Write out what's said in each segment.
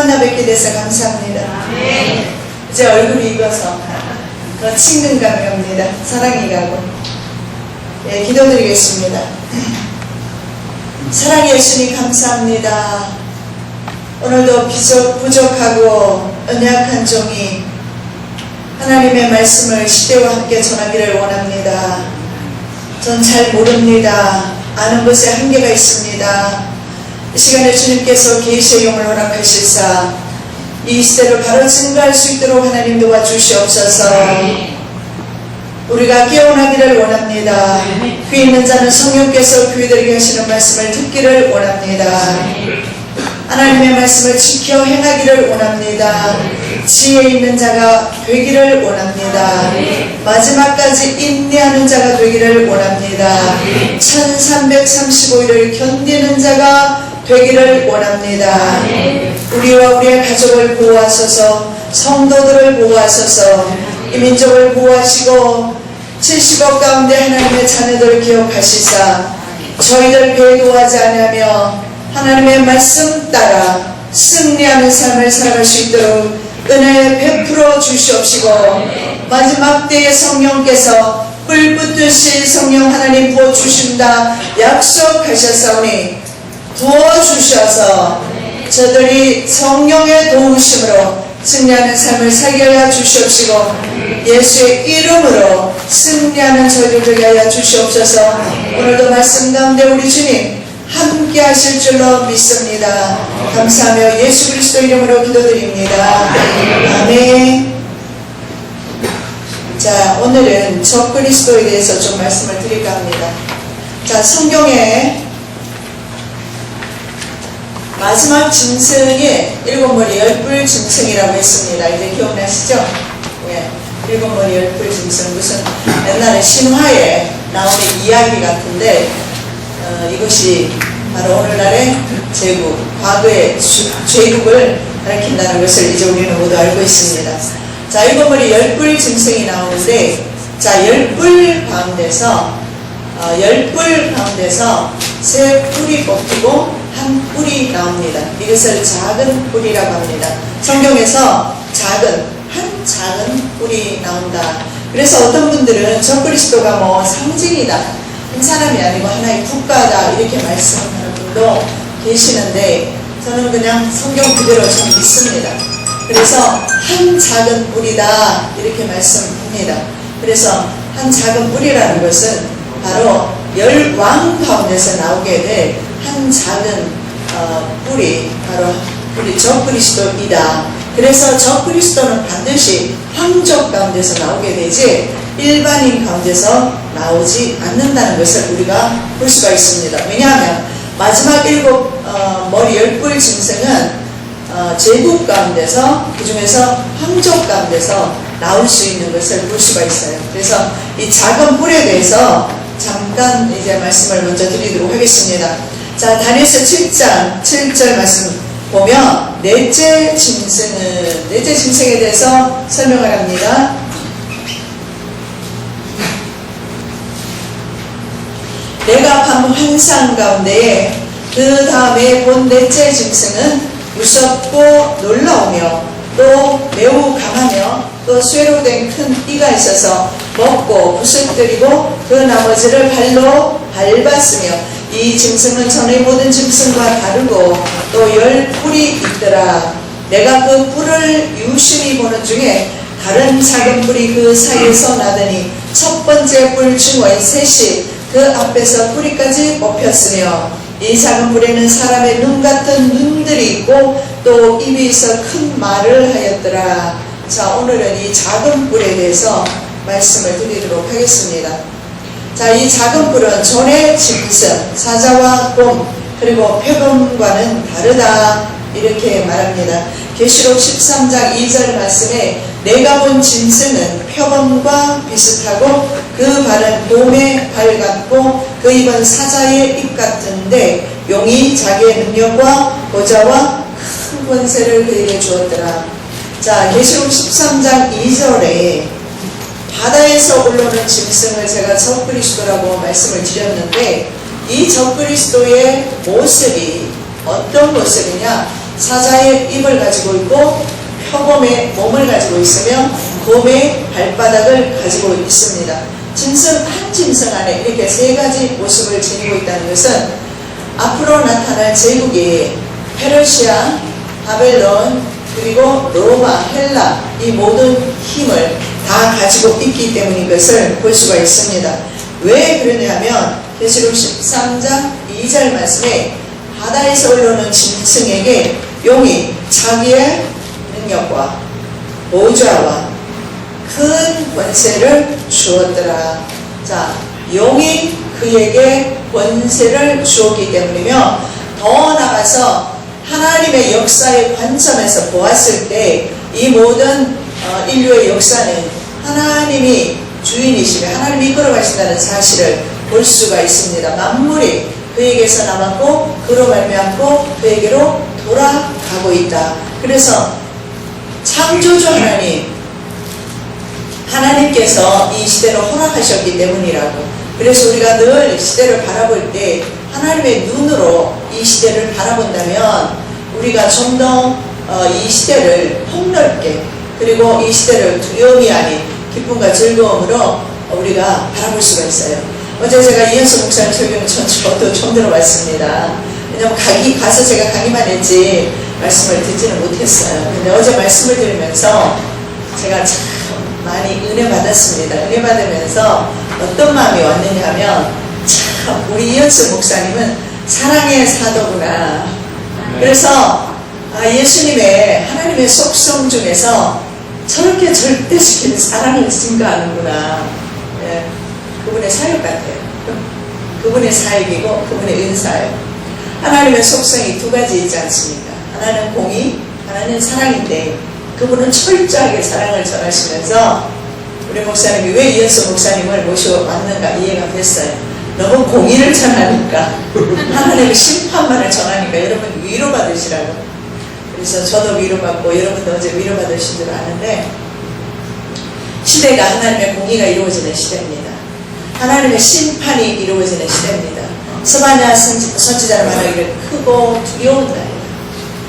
만나 뵙게 돼서 감사합니다. 이제 얼굴이 익어서 더 친근감이 옵니다. 사랑이 가고. 예, 기도드리겠습니다. 사랑의 예수님 감사합니다. 오늘도 부족하고 연약한 종이 하나님의 말씀을 시대와 함께 전하기를 원합니다. 전 잘 모릅니다. 아는 것에 한계가 있습니다. 이 시간에 주님께서 계시의 용을 허락하실사 이 시대를 바로 증거할 수 있도록 하나님 도와주시옵소서. 우리가 깨어나기를 원합니다. 귀 있는 자는 성령께서 귀들게 하시는 말씀을 듣기를 원합니다. 하나님의 말씀을 지켜 행하기를 원합니다. 지혜 있는 자가 되기를 원합니다. 마지막까지 인내하는 자가 되기를 원합니다. 1335일을 견디는 자가 되기를 원합니다. 우리와 우리의 가족을 보호하소서. 성도들을 보호하소서. 이 민족을 보호하시고 70억 가운데 하나님의 자녀들을 기억하시사 저희들 배도하지 않으며 하나님의 말씀 따라 승리하는 삶을 살아갈 수 있도록 은혜 베풀어 주시옵시고 마지막 때에 성령께서 불 붙으실 성령 하나님 부어주신다 약속하셨사오니 도와주셔서 저들이 성령의 도우심으로 승리하는 삶을 살게 하여 주시옵시고 예수의 이름으로 승리하는 저희들 되게 하여 주시옵소서. 오늘도 말씀 가운데 우리 주님 함께 하실 줄로 믿습니다. 감사하며 예수 그리스도 이름으로 기도드립니다. 아멘. 자, 오늘은 적그리스도에 대해서 좀 말씀을 드릴까 합니다. 자, 성경에 마지막 짐승이 일곱머리 열뿔 짐승이라고 했습니다. 이제 기억나시죠? 예, 일곱머리 열뿔 짐승 무슨 옛날에 신화에 나오는 이야기 같은데 이것이 바로 오늘날의 제국, 과거의 죄국을 가리킨다는 것을 이제 우리는 모두 알고 있습니다. 자, 일곱머리 열뿔 짐승이 나오는데, 자, 열뿔 가운데서 세 뿔이 뽑히고 한 뿔이 나옵니다. 이것을 작은 뿔이라고 합니다. 성경에서 한 작은 뿔이 나온다. 그래서 어떤 분들은 적그리스도가 뭐 상징이다, 한 사람이 아니고 하나의 국가다 이렇게 말씀하는 분도 계시는데 저는 그냥 성경 그대로 참 믿습니다. 그래서 한 작은 뿔이다 이렇게 말씀합니다. 그래서 한 작은 뿔이라는 것은 바로 10왕 가운데서 나오게 될 한 작은 뿔이 바로 우리 적그리스도이다. 그래서 적그리스도는 반드시 황족 가운데서 나오게 되지 일반인 가운데서 나오지 않는다는 것을 우리가 볼 수가 있습니다. 왜냐하면 마지막 머리 열뿔 짐승은 제국 가운데서, 그 중에서 황족 가운데서 나올 수 있는 것을 볼 수가 있어요. 그래서 이 작은 뿔에 대해서 잠깐 이제 말씀을 먼저 드리도록 하겠습니다. 자, 다니엘서 7장 7절 말씀 보면 넷째 짐승에 대해서 설명을 합니다. 내가 본 환상 가운데 그 다음에 본 넷째 짐승은 무섭고 놀라우며 또 매우 강하며 또 쇠로 된 큰 띠가 있어서 먹고 부술뜨리고 그 나머지를 발로 밟았으며 이 짐승은 전의 모든 짐승과 다르고 또 10뿔이 있더라. 내가 그 뿔을 유심히 보는 중에 다른 작은 뿔이 그 사이에서 나더니 첫 번째 뿔 중의 셋이 그 앞에서 뿌리까지 뽑혔으며 이 작은 뿔에는 사람의 눈 같은 눈들이 있고 또 입이 있어 큰 말을 하였더라. 자, 오늘은 이 작은 뿔에 대해서 말씀을 드리도록 하겠습니다. 자, 이 작은 뿔은 전의 짐승, 사자와 곰, 그리고 표범과는 다르다 이렇게 말합니다. 계시록 13장 2절 말씀에 내가 본 짐승은 표범과 비슷하고 그 발은 곰의 발 같고 그 입은 사자의 입 같은데 용이 자기의 능력과 보좌와 큰 권세를 그에게 주었더라. 자, 계시록 13장 2절에 바다에서 올라오는 짐승을 제가 적그리스도라고 말씀을 드렸는데 이 적그리스도의 모습이 어떤 모습이냐? 사자의 입을 가지고 있고 표범의 몸을 가지고 있으며 곰의 발바닥을 가지고 있습니다. 짐승 한 짐승 안에 이렇게 세 가지 모습을 지니고 있다는 것은 앞으로 나타날 제국이 페르시아, 바벨론, 그리고 로마, 헬라 이 모든 힘을 다 가지고 있기 때문인 것을 볼 수가 있습니다. 왜 그러냐면 계시록 13장 2절 말씀에 바다에서 올라오는 짐승에게 용이 자기의 능력과 보좌와 큰 권세를 주었더라. 자, 용이 그에게 권세를 주었기 때문이며 더 나아가서 하나님의 역사의 관점에서 보았을 때 이 모든 인류의 역사는 하나님이 주인이시며 하나님이 이끌어가신다는 사실을 볼 수가 있습니다. 만물이 그에게서 남았고 그로 말미암고 그에게로 돌아가고 있다. 그래서 창조주 하나님께서 이 시대를 허락하셨기 때문이라고. 그래서 우리가 늘 시대를 바라볼 때 하나님의 눈으로 이 시대를 바라본다면 우리가 좀 더 이 시대를 폭넓게 그리고 이 시대를 두려움이 아닌 기쁨과 즐거움으로 우리가 바라볼 수가 있어요. 어제 제가 이현수 목사님 설교는 저도 좀 들어봤습니다. 왜냐면 가서 제가 강의만 했지 말씀을 듣지는 못했어요. 근데 어제 말씀을 들으면서 제가 참 많이 은혜 받았습니다. 은혜 받으면서 어떤 마음이 왔느냐 하면 참 우리 이현수 목사님은 사랑의 사도구나. 그래서 예수님의 하나님의 속성 중에서 저렇게 절대적인 사랑을 증거하는구나. 예, 그분의 사역 같아요. 그분의 사역이고 그분의 은사예요. 하나님의 속성이 두 가지 있지 않습니까? 하나는 공의, 하나는 사랑인데 그분은 철저하게 사랑을 전하시면서 우리 목사님이 왜 이현수 목사님을 모셔왔는가 이해가 됐어요. 너무 공의를 전하니까 하나님의 심판만을 전하니까 여러분 위로받으시라고. 그래서 저도 위로받고 여러분도 어제 위로받으신 줄 아는데 시대가 하나님의 공의가 이루어지는 시대입니다. 하나님의 심판이 이루어지는 시대입니다. 스바냐 선지자는 말하기를 크고 두려운 날이다.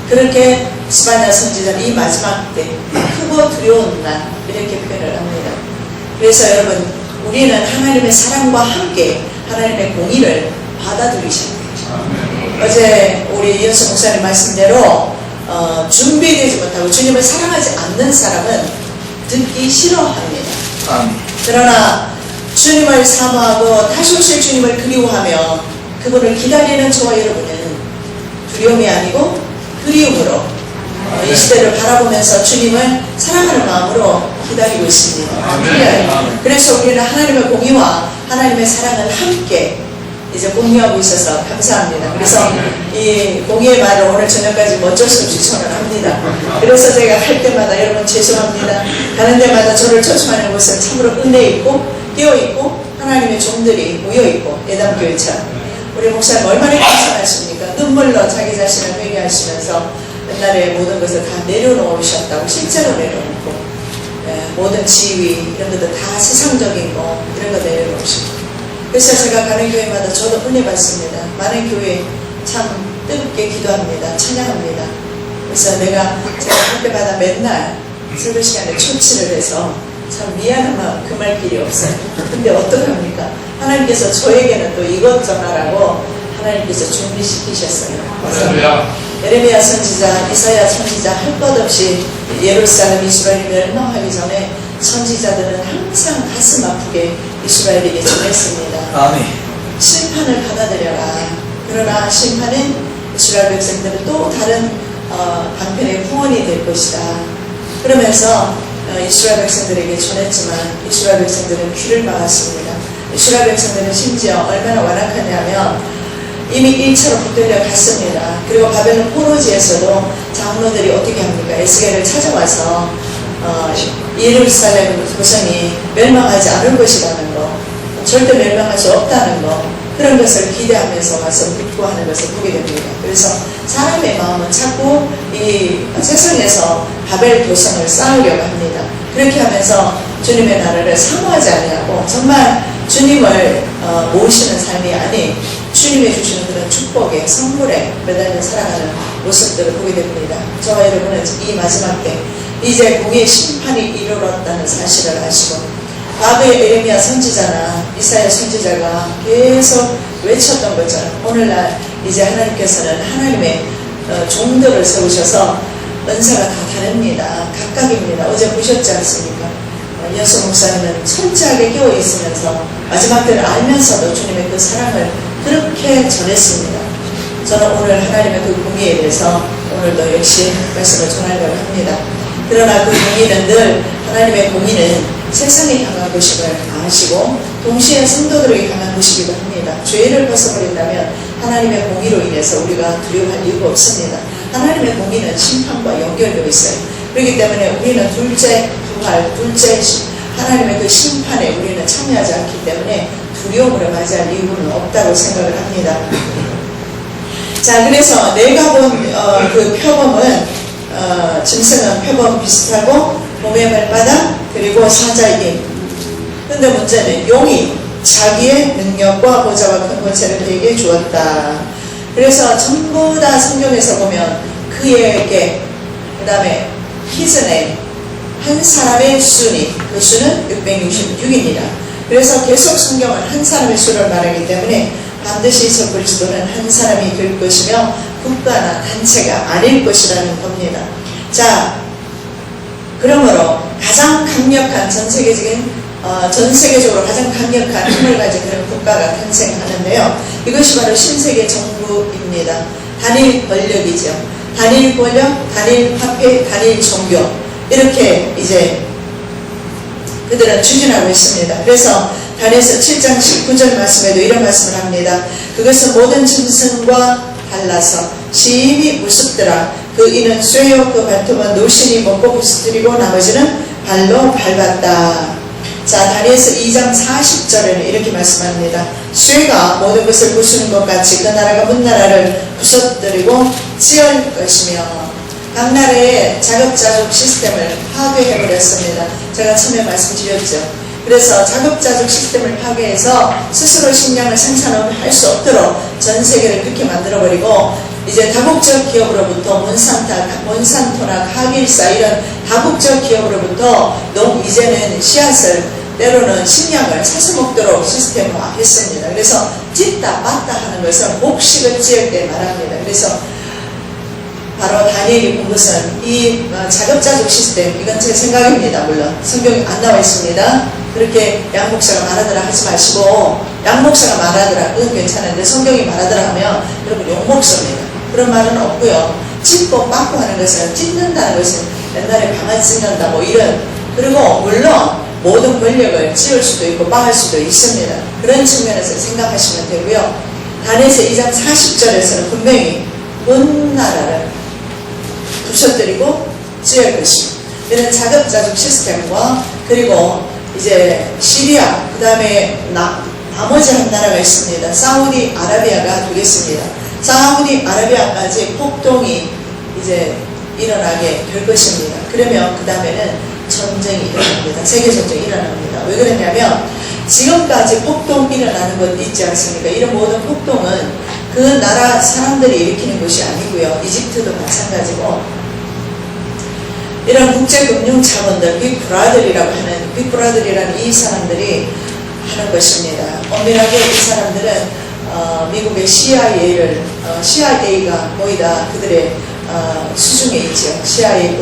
그렇게 스바냐 선지자는 이 마지막 때 크고 두려운 날 이렇게 표현을 합니다. 그래서 여러분 우리는 하나님의 사랑과 함께 하나님의 공의를 받아들이셔야 돼요. 어제 우리 이현수 목사님 말씀대로 준비되지 못하고 주님을 사랑하지 않는 사람은 듣기 싫어합니다. 그러나 주님을 사모하고 다시 오실 주님을 그리워하며 그분을 기다리는 저와 여러분은 두려움이 아니고 그리움으로 이 시대를 바라보면서 주님을 사랑하는 마음으로 기다리고 있습니다. 그래서 우리는 하나님의 공의와 하나님의 사랑을 함께 이제 공유하고 있어서 감사합니다. 그래서 이 공의의 말을 오늘 저녁까지 어쩔 수 없이 전언합니다. 그래서 제가 할 때마다 여러분 죄송합니다. 가는 데마다 저를 초청하는 곳은 참으로 은혜 있고 깨어있고 하나님의 종들이 모여있고 예담교회처럼 우리 목사님 얼마나 감사하십니까? 눈물로 자기 자신을 회개하시면서 옛날에 모든 것을 다 내려놓으셨다고 실제로 내려놓고 모든 지위 이런 것도 다 세상적인 거 이런 거 내려놓으시고 그래서 제가 가는 교회마다 저도 은혜 받습니다. 많은 교회 참 뜨겁게 기도합니다. 찬양합니다. 그래서 제가 할 때마다 맨날 설교 시간에 초치를 해서 참 미안한 마음 금할 길이 없어요. 근데 어떡합니까? 하나님께서 저에게는 또 이것 전하라고 하나님께서 준비시키셨어요. 그래서 예레미야 선지자, 이사야 선지자 할 것 없이 예루살렘 이스라엘이 멸망하기 전에 선지자들은 항상 가슴 아프게 이스라엘에게 전했습니다. 아멘. 심판을 받아들여라. 그러나 심판은 이스라엘 백성들은 또 다른 방편의 후원이 될 것이다. 그러면서 이스라엘 백성들에게 전했지만 이스라엘 백성들은 귀를 막았습니다. 이스라엘 백성들은 심지어 얼마나 완악하냐면 이미 1차로 붙들려 갔습니다. 그리고 바벨론 포로지에서도 장로들이 어떻게 합니까? 에스겔을 찾아와서 예루살렘 도성이 멸망하지 않을 것이라는 거, 절대 멸망할 수 없다는 거, 그런 것을 기대하면서 와서 묻고 하는 것을 보게 됩니다. 그래서 사람의 마음은 자꾸 이 세상에서 바벨 도성을 쌓으려고 합니다. 그렇게 하면서 주님의 나라를 사모하지 아니하고 정말 주님을 모시는 삶이 아닌 주님이 주시는 그런 축복의 선물에 매달려 살아가는 모습들을 보게 됩니다. 저와 여러분은 이 마지막 때 이제 공의 심판이 이르렀다는 사실을 아시고, 과거의 에레미야 선지자나 이사야 선지자가 계속 외쳤던 것처럼 오늘날 이제 하나님께서는 하나님의 종들을 세우셔서 은사가 다 다릅니다. 각각입니다. 어제 보셨지 않습니까? 연수 목사님은 철저하게 깨어 있으면서 마지막 때를 알면서도 주님의 그 사랑을 그렇게 전했습니다. 저는 오늘 하나님의 그 공의에 대해서 오늘도 역시 말씀을 전하려고 합니다. 그러나 그 공의는 늘 하나님의 공의는 세상에 향한 것임을 아시고 동시에 성도들에게 향한 것이기도 합니다. 죄를 벗어버린다면 하나님의 공의로 인해서 우리가 두려워할 이유가 없습니다. 하나님의 공의는 심판과 연결되어 있어요. 그렇기 때문에 우리는 둘째 부활, 둘째 하나님의 그 심판에 우리는 참여하지 않기 때문에 두려움으로 맞이할 이유는 없다고 생각을 합니다. 자, 그래서 내가 본 그 표범은 짐승은 표범 비슷하고 봄의 발바닥 그리고 사자의 힘. 근데 문제는 용이 자기의 능력과 보좌와 큰 권세를 그에게 주었다. 그래서 전부 다 성경에서 보면 그에게, 그 다음에 his name, 한 사람의 수니, 그 수는 666입니다. 그래서 계속 성경은 한 사람의 수를 말하기 때문에 반드시 저 그리스도는 한 사람이 될 것이며 국가나 단체가 아닐 것이라는 겁니다. 자, 그러므로 가장 강력한 전 세계적으로 가장 강력한 힘을 가진 그런 국가가 탄생하는데요. 이것이 바로 신세계 정부입니다. 단일 권력이죠. 단일 권력, 단일 화폐, 단일 종교, 이렇게 이제 그들은 추진하고 있습니다. 그래서 다니엘서 7장 19절 말씀에도 이런 말씀을 합니다. 그것은 모든 짐승과 달라서 심히 우습더라. 그 이는 쇠요 그 발톱은 노신이 먹고 부스뜨리고 나머지는 발로 밟았다. 자, 다니엘서 2장 40절에는 이렇게 말씀합니다. 쇠가 모든 것을 부수는 것 같이 그 나라가 문 나라를 부서뜨리고 찌을 것이며, 각 나라의 자급자족 시스템을 파괴해버렸습니다. 제가 처음에 말씀드렸죠. 그래서 자급자족 시스템을 파괴해서 스스로 식량을 생산할 수 없도록 전 세계를 그렇게 만들어버리고, 이제 다국적 기업으로부터 몬산토나 카길사 이런 다국적 기업으로부터 이제는 씨앗을, 때로는 식량을 사서 먹도록 시스템화 했습니다. 그래서 찢다 빻다 하는 것은 곡식을 찌을 때 말합니다. 그래서 바로 다니엘이 본 것은 이 자급자족 시스템, 이건 제 생각입니다. 물론 성경에 안 나와 있습니다. 그렇게 양목사가 말하더라 하지 마시고, 양목사가 말하더라 그건 괜찮은데 성경이 말하더라 하면 여러분 욕먹습니다. 그런 말은 없고요. 찢고 빻고 하는 것은, 찢는다는 것은 옛날에 강아지 찢는다 뭐 이런, 그리고 물론 모든 권력을 찌을 수도 있고 빻을 수도 있습니다. 그런 측면에서 생각하시면 되고요. 다니엘서 2장 40절에서는 분명히 온 나라를 부셔뜨리고 찌을 것입니다. 이런 자급자족 시스템과, 그리고 이제 시리아, 그 다음에 나머지 한 나라가 있습니다. 사우디 아라비아가 되겠습니다. 사우디 아라비아까지 폭동이 이제 일어나게 될 것입니다. 그러면 그 다음에는 전쟁이 일어납니다. 세계전쟁이 일어납니다. 왜 그러냐면 지금까지 폭동 일어나는 것 있지 않습니까? 이런 모든 폭동은 그 나라 사람들이 일으키는 것이 아니고요. 이집트도 마찬가지고, 이런 국제금융자본들, 빅브라더리라고 하는, 빅브라더리라는 이 사람들이 하는 것입니다. 엄밀하게 이 사람들은 미국의 CIA가 거의 다 그들의 수중에 있죠. CIA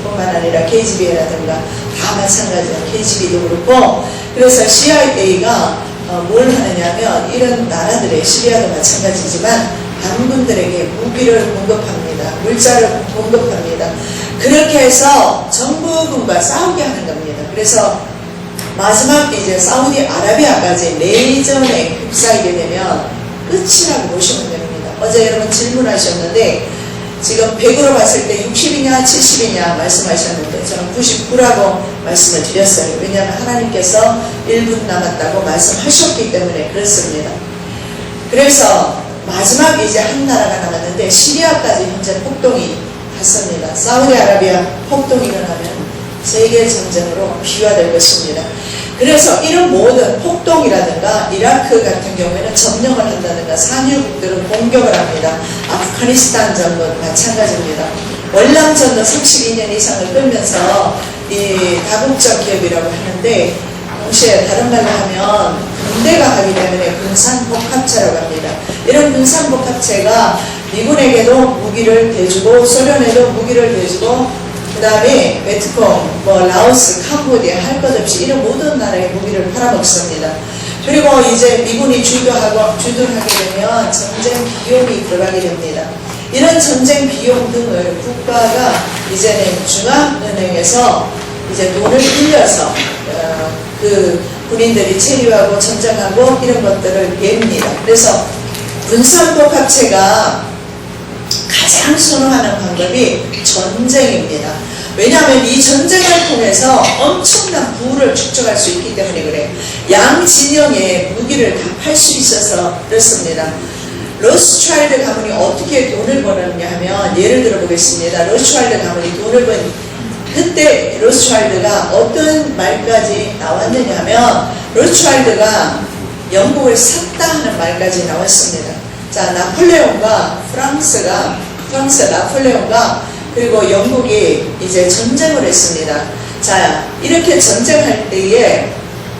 뿐만 아니라 KGB라든가 다 마찬가지예요. KGB도 그렇고. 그래서 CIA가 뭘 하느냐면 이런 나라들의, 시리아도 마찬가지지만 반군들에게 무기를 공급합니다. 물자를 공급합니다. 그렇게 해서 정부군과 싸우게 하는 겁니다. 그래서 마지막 이제 사우디 아라비아까지 내전에 휩싸이게 되면 끝이라고 보시면 됩니다. 어제 여러분 질문하셨는데 지금 100으로 봤을 때 60이냐 70이냐 말씀하셨는데 저는 99라고 말씀을 드렸어요. 왜냐하면 하나님께서 1분 남았다고 말씀하셨기 때문에 그렇습니다. 그래서 마지막 이제 한 나라가 남았는데 시리아까지 현재 폭동이 갔습니다. 사우디아라비아 폭동이 일어나면 세계 전쟁으로 비화될 것입니다. 그래서 이런 모든 폭동이라든가 이라크 같은 경우에는 점령을 한다든가 산유국들은 공격을 합니다. 아프가니스탄 전도 마찬가지입니다. 월남전도 32년 이상을 끌면서 이 다국적 기업이라고 하는데 동시에 다른 말로 하면 군대가 하기 때문에 군산복합체라고 합니다. 이런 군산복합체가 미군에게도 무기를 대주고 소련에도 무기를 대주고 그 다음에 베트콩, 라오스, 캄보디아 할 것 없이 이런 모든 나라에 무기를 팔아먹습니다. 그리고 이제 미군이 주도하게 되면 전쟁 비용이 들어가게 됩니다. 이런 전쟁 비용 등을 국가가 이제는 중앙은행에서 이제 돈을 빌려서 그 군인들이 체류하고 전쟁하고 이런 것들을 냅니다. 그래서 군산복합체가 가장 선호하는 방법이 전쟁입니다. 왜냐하면 이 전쟁을 통해서 엄청난 부를 축적할 수 있기 때문에 그래요. 양 진영의 무기를 다 팔 수 있어서 그렇습니다. 로스차일드 가문이 어떻게 돈을 벌었냐 하면 예를 들어 보겠습니다. 로스차일드 가문이 돈을 번 그때 로스차일드가 어떤 말까지 나왔느냐 하면 로스차일드가 영국을 샀다 하는 말까지 나왔습니다. 자, 프랑스 나폴레옹과 그리고 영국이 이제 전쟁을 했습니다. 자, 이렇게 전쟁할 때에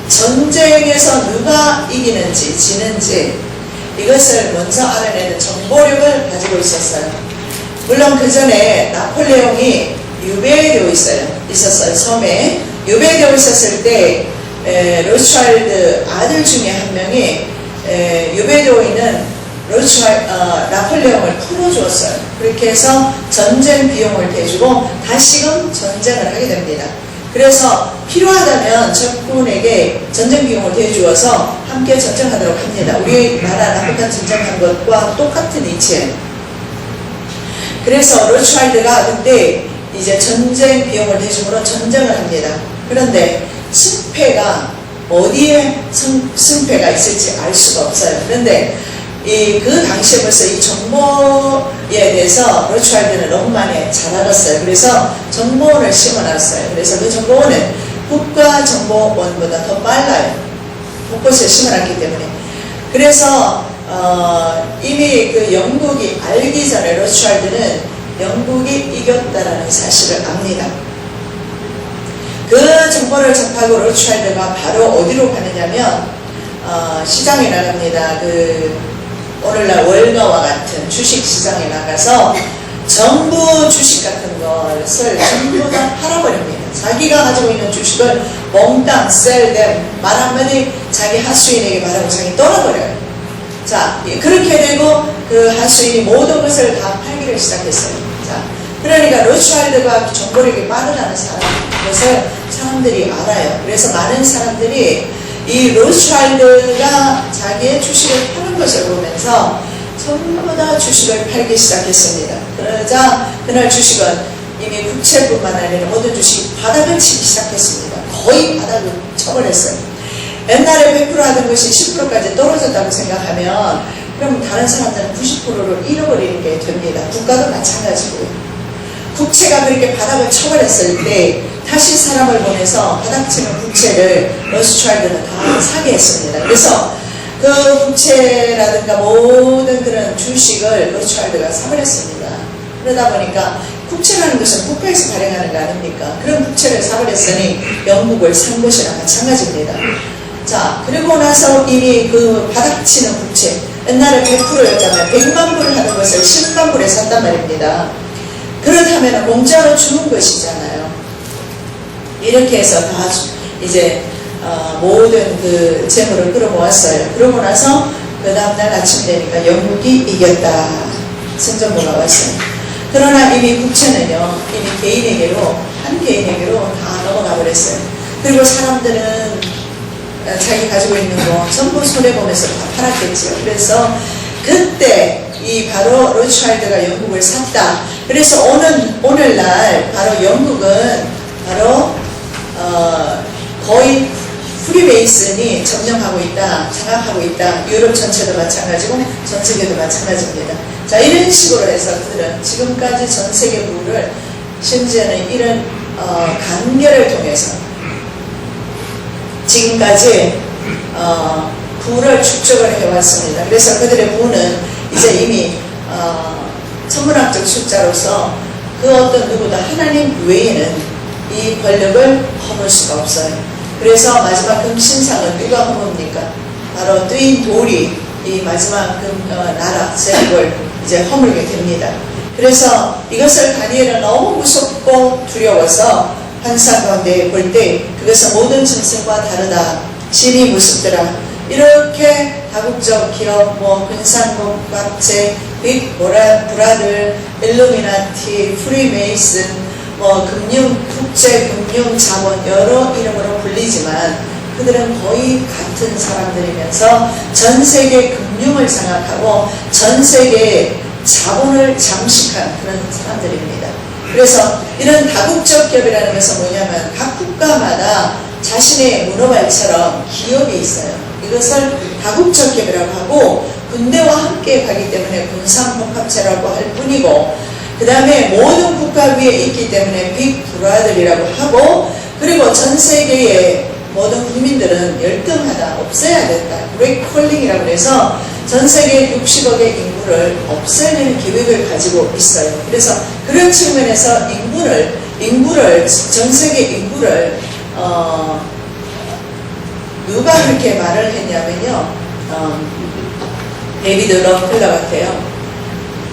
전쟁에서 누가 이기는지 지는지 이것을 먼저 알아내는 정보력을 가지고 있었어요. 물론 그 전에 나폴레옹이 유배되어 있었어요. 섬에 유배되어 있었을 때 로스차일드 아들 중에 한 명이 유배되어 있는 나폴레옹을 풀어주었어요. 그렇게 해서 전쟁 비용을 대주고 다시금 전쟁을 하게 됩니다. 그래서 필요하다면 적군에게 전쟁 비용을 대주어서 함께 전쟁하도록 합니다. 우리나라 남북한 전쟁한 것과 똑같은 이치예요. 그래서 로스차일드가 그때 이제 전쟁 비용을 대주므로 전쟁을 합니다. 그런데 승패가 어디에 승패가 있을지 알 수가 없어요. 그런데 그 당시에 벌써 이 정보에 대해서 로스차일드는 너무 많이 잘 알았어요. 그래서 정보원을 심어놨어요. 그래서 그 정보원은 국가정보원보다 더 빨라요. 곳곳에 심어놨기 때문에. 그래서 이미 그 영국이 알기 전에 로스차일드는 영국이 이겼다라는 사실을 압니다. 그 정보를 접하고 로스차일드가 바로 어디로 가느냐면 시장에 나갑니다. 오늘날 월가와 같은 주식시장에 나가서 전부 주식 같은 것을 전부 다 팔아버립니다. 자기가 가지고 있는 주식을 몽땅 셀them 말 한마디 자기 하수인에게 말하고 자기 떠나버려요. 자, 그렇게 되고 그 하수인이 모든 것을 다 팔기를 시작했어요. 자, 그러니까 로스차일드가 정보력이 빠르다는 것을 사람들이 알아요. 그래서 많은 사람들이 이 로스차일드가 자기의 주식을 파는 것을 보면서 전부 다 주식을 팔기 시작했습니다. 그러자 그날 주식은 이미 국채뿐만 아니라 모든 주식이 바닥을 치기 시작했습니다. 거의 바닥을 쳐버렸어요. 옛날에 100% 하던 것이 10%까지 떨어졌다고 생각하면 그럼 다른 사람들은 90%를 잃어버리는 게 됩니다. 국가도 마찬가지고요. 국채가 그렇게 바닥을 쳐버렸을 때 다시 사람을 보내서 바닥치는 국채를 로스차일드는 다 사게 했습니다. 그래서 그 국채라든가 모든 그런 주식을 로스차일드가 사버렸습니다. 그러다 보니까 국채라는 것은 국가에서 발행하는 거 아닙니까? 그런 국채를 사버렸으니 영국을 산 것이랑 마찬가지입니다. 자, 그리고 나서 이미 그 바닥치는 국채, 옛날에 100%였잖아요. 100만 불을 하는 것을 10만 불에 샀단 말입니다. 그렇다면 공짜로 주는 것이잖아요. 이렇게 해서 다 이제 모든 그 재물을 끌어모았어요. 그러고 나서 그 다음날 아침 되니까 영국이 이겼다. 선전보가 왔어요. 그러나 이미 국채는요, 이미 개인에게로, 한 개인에게로 다 넘어가 버렸어요. 그리고 사람들은 자기 가지고 있는 거 전부 손해보면서 다 팔았겠죠. 그래서 그때 이 바로 로스차일드가 영국을 샀다. 그래서 오늘날 바로 영국은 바로 거의 프리메이슨이 점령하고 있다, 장악하고 있다. 유럽 전체도 마찬가지고 전 세계도 마찬가지입니다. 자, 이런 식으로 해서 그들은 지금까지 전 세계 부를 심지어는 이런 관계를 통해서 지금까지 부를 축적을 해왔습니다. 그래서 그들의 부는 이제 이미 천문학적 숫자로서 그 어떤 누구도 하나님 외에는 이 권력을 허물 수가 없어요. 그래서 마지막 금신상은 누가 허뭅니까? 바로 뜨인 돌이 이 마지막 나라 제국을 이제 허물게 됩니다. 그래서 이것을 다니엘은 너무 무섭고 두려워서 환상 가운데 볼 때 그것은 모든 짐승과 다르다. 신이 무섭더라. 이렇게 다국적 기업, 근산국, 각체, 빅 브라들, 일루미나티, 프리메이슨, 국제금융자본 여러 이름으로 불리지만 그들은 거의 같은 사람들이면서 전 세계 금융을 장악하고 전 세계의 자본을 잠식한 그런 사람들입니다. 그래서 이런 다국적 기업이라는 것은 뭐냐면 각 국가마다 자신의 문어발처럼 기업이 있어요. 이것을 다국적 기업이라고 하고 군대와 함께 가기 때문에 군산복합체라고 할 뿐이고 그 다음에 모든 국가 위에 있기 때문에 빅브라더리라고 하고 그리고 전 세계의 모든 국민들은 열등하다, 없애야 된다. 레이콜링이라고 해서 전 세계 60억의 인구를 없애는 계획을 가지고 있어요. 그래서 그런 측면에서 전 세계 인구를 누가 그렇게 말을 했냐면요. 데이비드 러클러 같아요.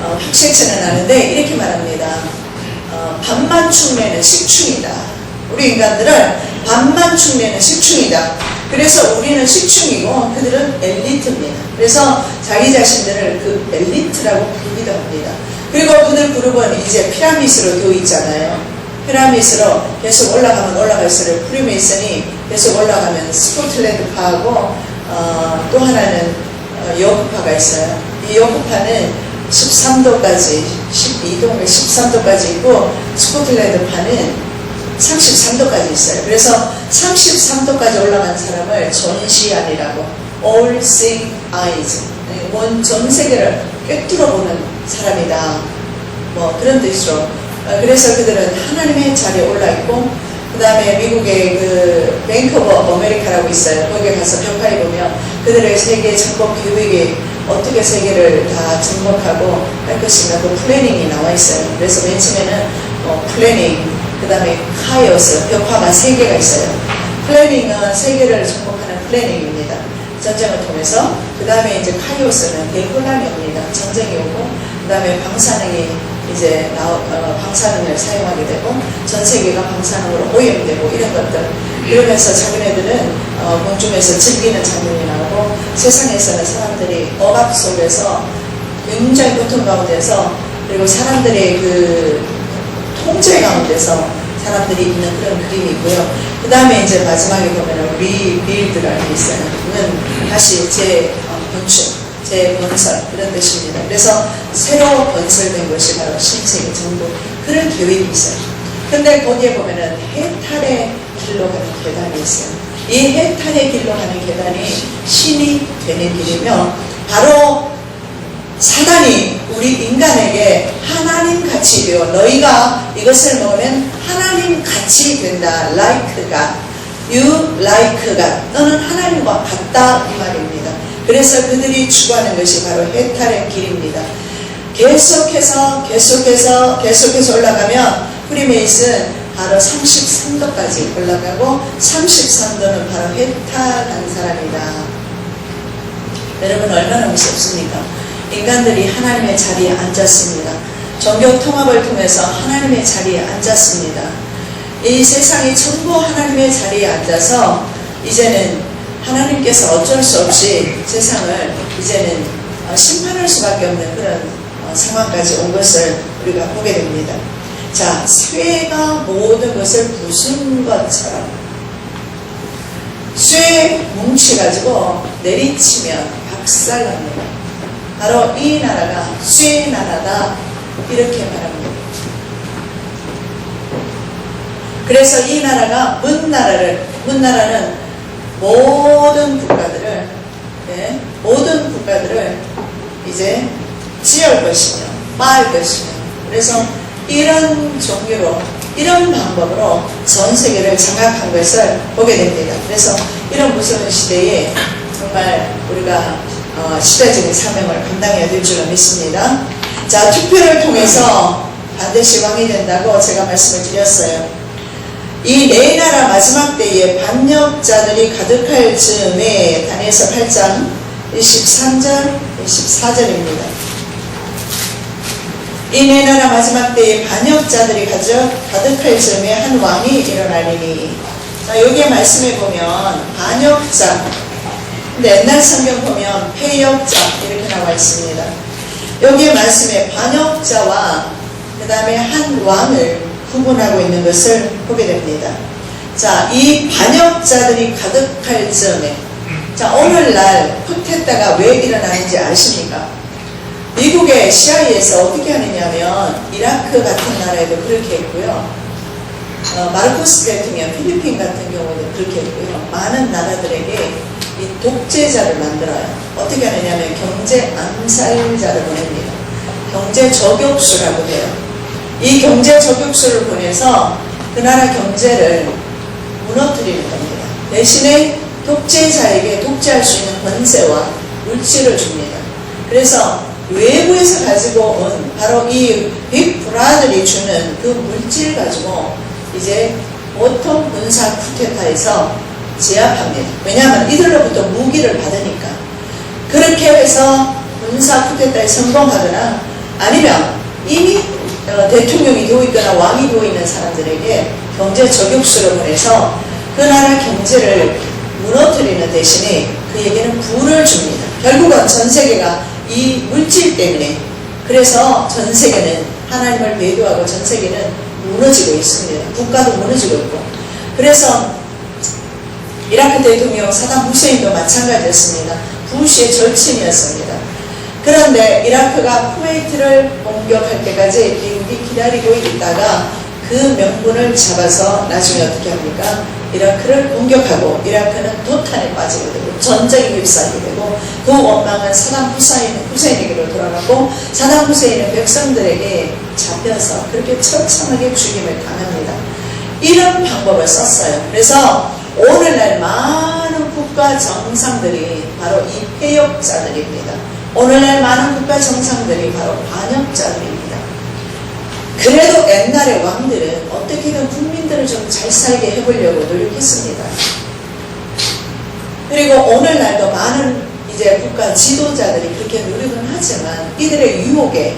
학식체는 아는데 이렇게 말합니다. 반만 축내는 식충이다. 우리 인간들은 반만 축내는 식충이다. 그래서 우리는 식충이고 그들은 엘리트입니다. 그래서 자기 자신들을 그 엘리트라고 부르기도 합니다. 그리고 그들 그룹은 이제 피라미드로 되어 있잖아요. 피라미드로 계속 올라가면 올라갈수록 프리메이슨이 계속 올라가면 스코틀랜드파하고 또 하나는 요크파가 있어요. 이 요크파는 13도까지 12도인가 13도까지 있고 스코틀랜드파는 33도까지 있어요. 그래서 33도까지 올라간 사람을 전시안이라고 All Seeing Eyes 전 세계를 꿰뚫어보는 사람이다. 그런 뜻으로 그래서 그들은 하나님의 자리에 올라있고 그 다음에 미국의 그 뱅크 오브 아메리카라고 있어요. 거기에 가서 벽화에 보면 그들의 세계 정복 교육이 어떻게 세계를 다 정복하고 할 것인가 그 플래닝이 나와 있어요. 그래서 맨 처음에는 플래닝 그 다음에 카이오스, 벽화가 3개가 있어요. 플래닝은 세계를 정복하는 플래닝입니다. 전쟁을 통해서. 그 다음에 이제 카이오스는 대혼란이 옵니다. 전쟁이 오고, 그 다음에 방사능이 이제 방사능을 사용하게 되고, 전 세계가 방사능으로 오염되고, 이런 것들. 이러면서 자기네들은 공중에서 즐기는 장면이 나오고, 세상에서는 사람들이 억압 속에서 굉장히 고통 가운데서, 그리고 사람들의 그 통제 가운데서 사람들이 있는 그런 그림이 있고요. 그 다음에 이제 마지막에 보면은 리빌드라는 게 있어요. 그건 다시 재건축, 재건설 이런 뜻입니다. 그래서 새로 건설된 것이 바로 신세계 정부 그런 계획이 있어요. 근데 거기에 보면은 해탈의 길로 가는 계단이 있어요. 이 해탈의 길로 가는 계단이 신이 되는 길이며 바로 사단이 우리 인간에게 하나님 같이 되어 너희가 이것을 먹으면 하나님 같이 된다. Like God. You like God. 너는 하나님과 같다 이 말입니다. 그래서 그들이 추구하는 것이 바로 해탈의 길입니다. 계속해서 올라가면 프리메이슨 바로 33도까지 올라가고 33도는 바로 해탈한 사람이다. 여러분 얼마나 무섭습니까? 인간들이 하나님의 자리에 앉았습니다. 종교 통합을 통해서 하나님의 자리에 앉았습니다. 이 세상이 전부 하나님의 자리에 앉아서 이제는 하나님께서 어쩔 수 없이 세상을 이제는 심판할 수밖에 없는 그런 상황까지 온 것을 우리가 보게 됩니다. 자, 쇠가 모든 것을 부순 것처럼 쇠 뭉치가지고 내리치면 박살납니다. 바로 이 나라가 쇠 나라다 이렇게 말합니다. 그래서 이 나라가 문나라는 모든 국가들을 이제 찌을 것이며 빻을 것이며 그래서 이런 종류로 이런 방법으로 전 세계를 장악한 것을 보게 됩니다. 그래서 이런 무서운 시대에 정말 우리가 시대적인 사명을 감당해야 될 줄로 믿습니다. 자, 투표를 통해서 반드시 왕이 된다고 제가 말씀을 드렸어요. 이 네 나라 마지막 때에 반역자들이 가득할 즈음에 다니엘서 8장 23절 24절입니다. 이 네 나라 마지막 때에 반역자들이 가득할 즈음에 한 왕이 일어나리니. 자, 여기에 말씀해 보면 반역자, 근데 옛날 성경 보면 패역자 이렇게 나와 있습니다. 여기에 말씀에 반역자와 그 다음에 한 왕을 구분하고 있는 것을 보게 됩니다. 자, 이 반역자들이 가득할 즈음에, 자, 오늘날 쿠데타가 왜 일어나는지 아십니까? 미국의 CIA에서 어떻게 하느냐면 이라크 같은 나라에도 그렇게 했고요. 마르코스 대통령 필리핀 같은 경우도 그렇게 했고요. 많은 나라들에게 이 독재자를 만들어요. 어떻게 하느냐면 경제 암살자를 보냅니다. 경제 저격수라고 해요. 이 경제 저격수를 보내서 그 나라 경제를 무너뜨리는 겁니다. 대신에 독재자에게 독재할 수 있는 권세와 물질을 줍니다. 그래서 외부에서 가지고 온 바로 이 빅브라들이 주는 그 물질 가지고 이제 보통 군사 쿠데타에서 제압합니다. 왜냐하면 이들로부터 무기를 받으니까. 그렇게 해서 군사 쿠데타에 성공하거나 아니면 이미 대통령이 되어 있거나 왕이 되어 있는 사람들에게 경제 저격수를 보내서 그 나라 경제를 무너뜨리는 대신에 그에게는 부를 줍니다. 결국은 전 세계가 이 물질 때문에, 그래서 전 세계는 하나님을 배교하고 전 세계는 무너지고 있습니다. 국가도 무너지고 있고. 그래서 이라크 대통령 사담 후세인도 마찬가지였습니다. 부시의 절친이었습니다. 그런데 이라크가 쿠웨이트를 공격할 때까지 미국이 기다리고 있다가 그 명분을 잡아서 나중에 어떻게 합니까? 이라크를 공격하고 이라크는 도탄에 빠지게 되고 전쟁이 휩싸이게 되고 그 원망은 사담 후세인에게로 돌아가고 사담 후세인은 백성들에게 잡혀서 그렇게 처참하게 죽임을 당합니다. 이런 방법을 썼어요. 그래서 오늘날 많은 국가 정상들이 바로 이 패역자들입니다. 오늘날 많은 국가 정상들이 바로 반역자들입니다. 그래도 옛날의 왕들은 어떻게든 국민들을 좀 잘 살게 해보려고 노력했습니다. 그리고 오늘날도 많은 이제 국가 지도자들이 그렇게 노력은 하지만 이들의 유혹에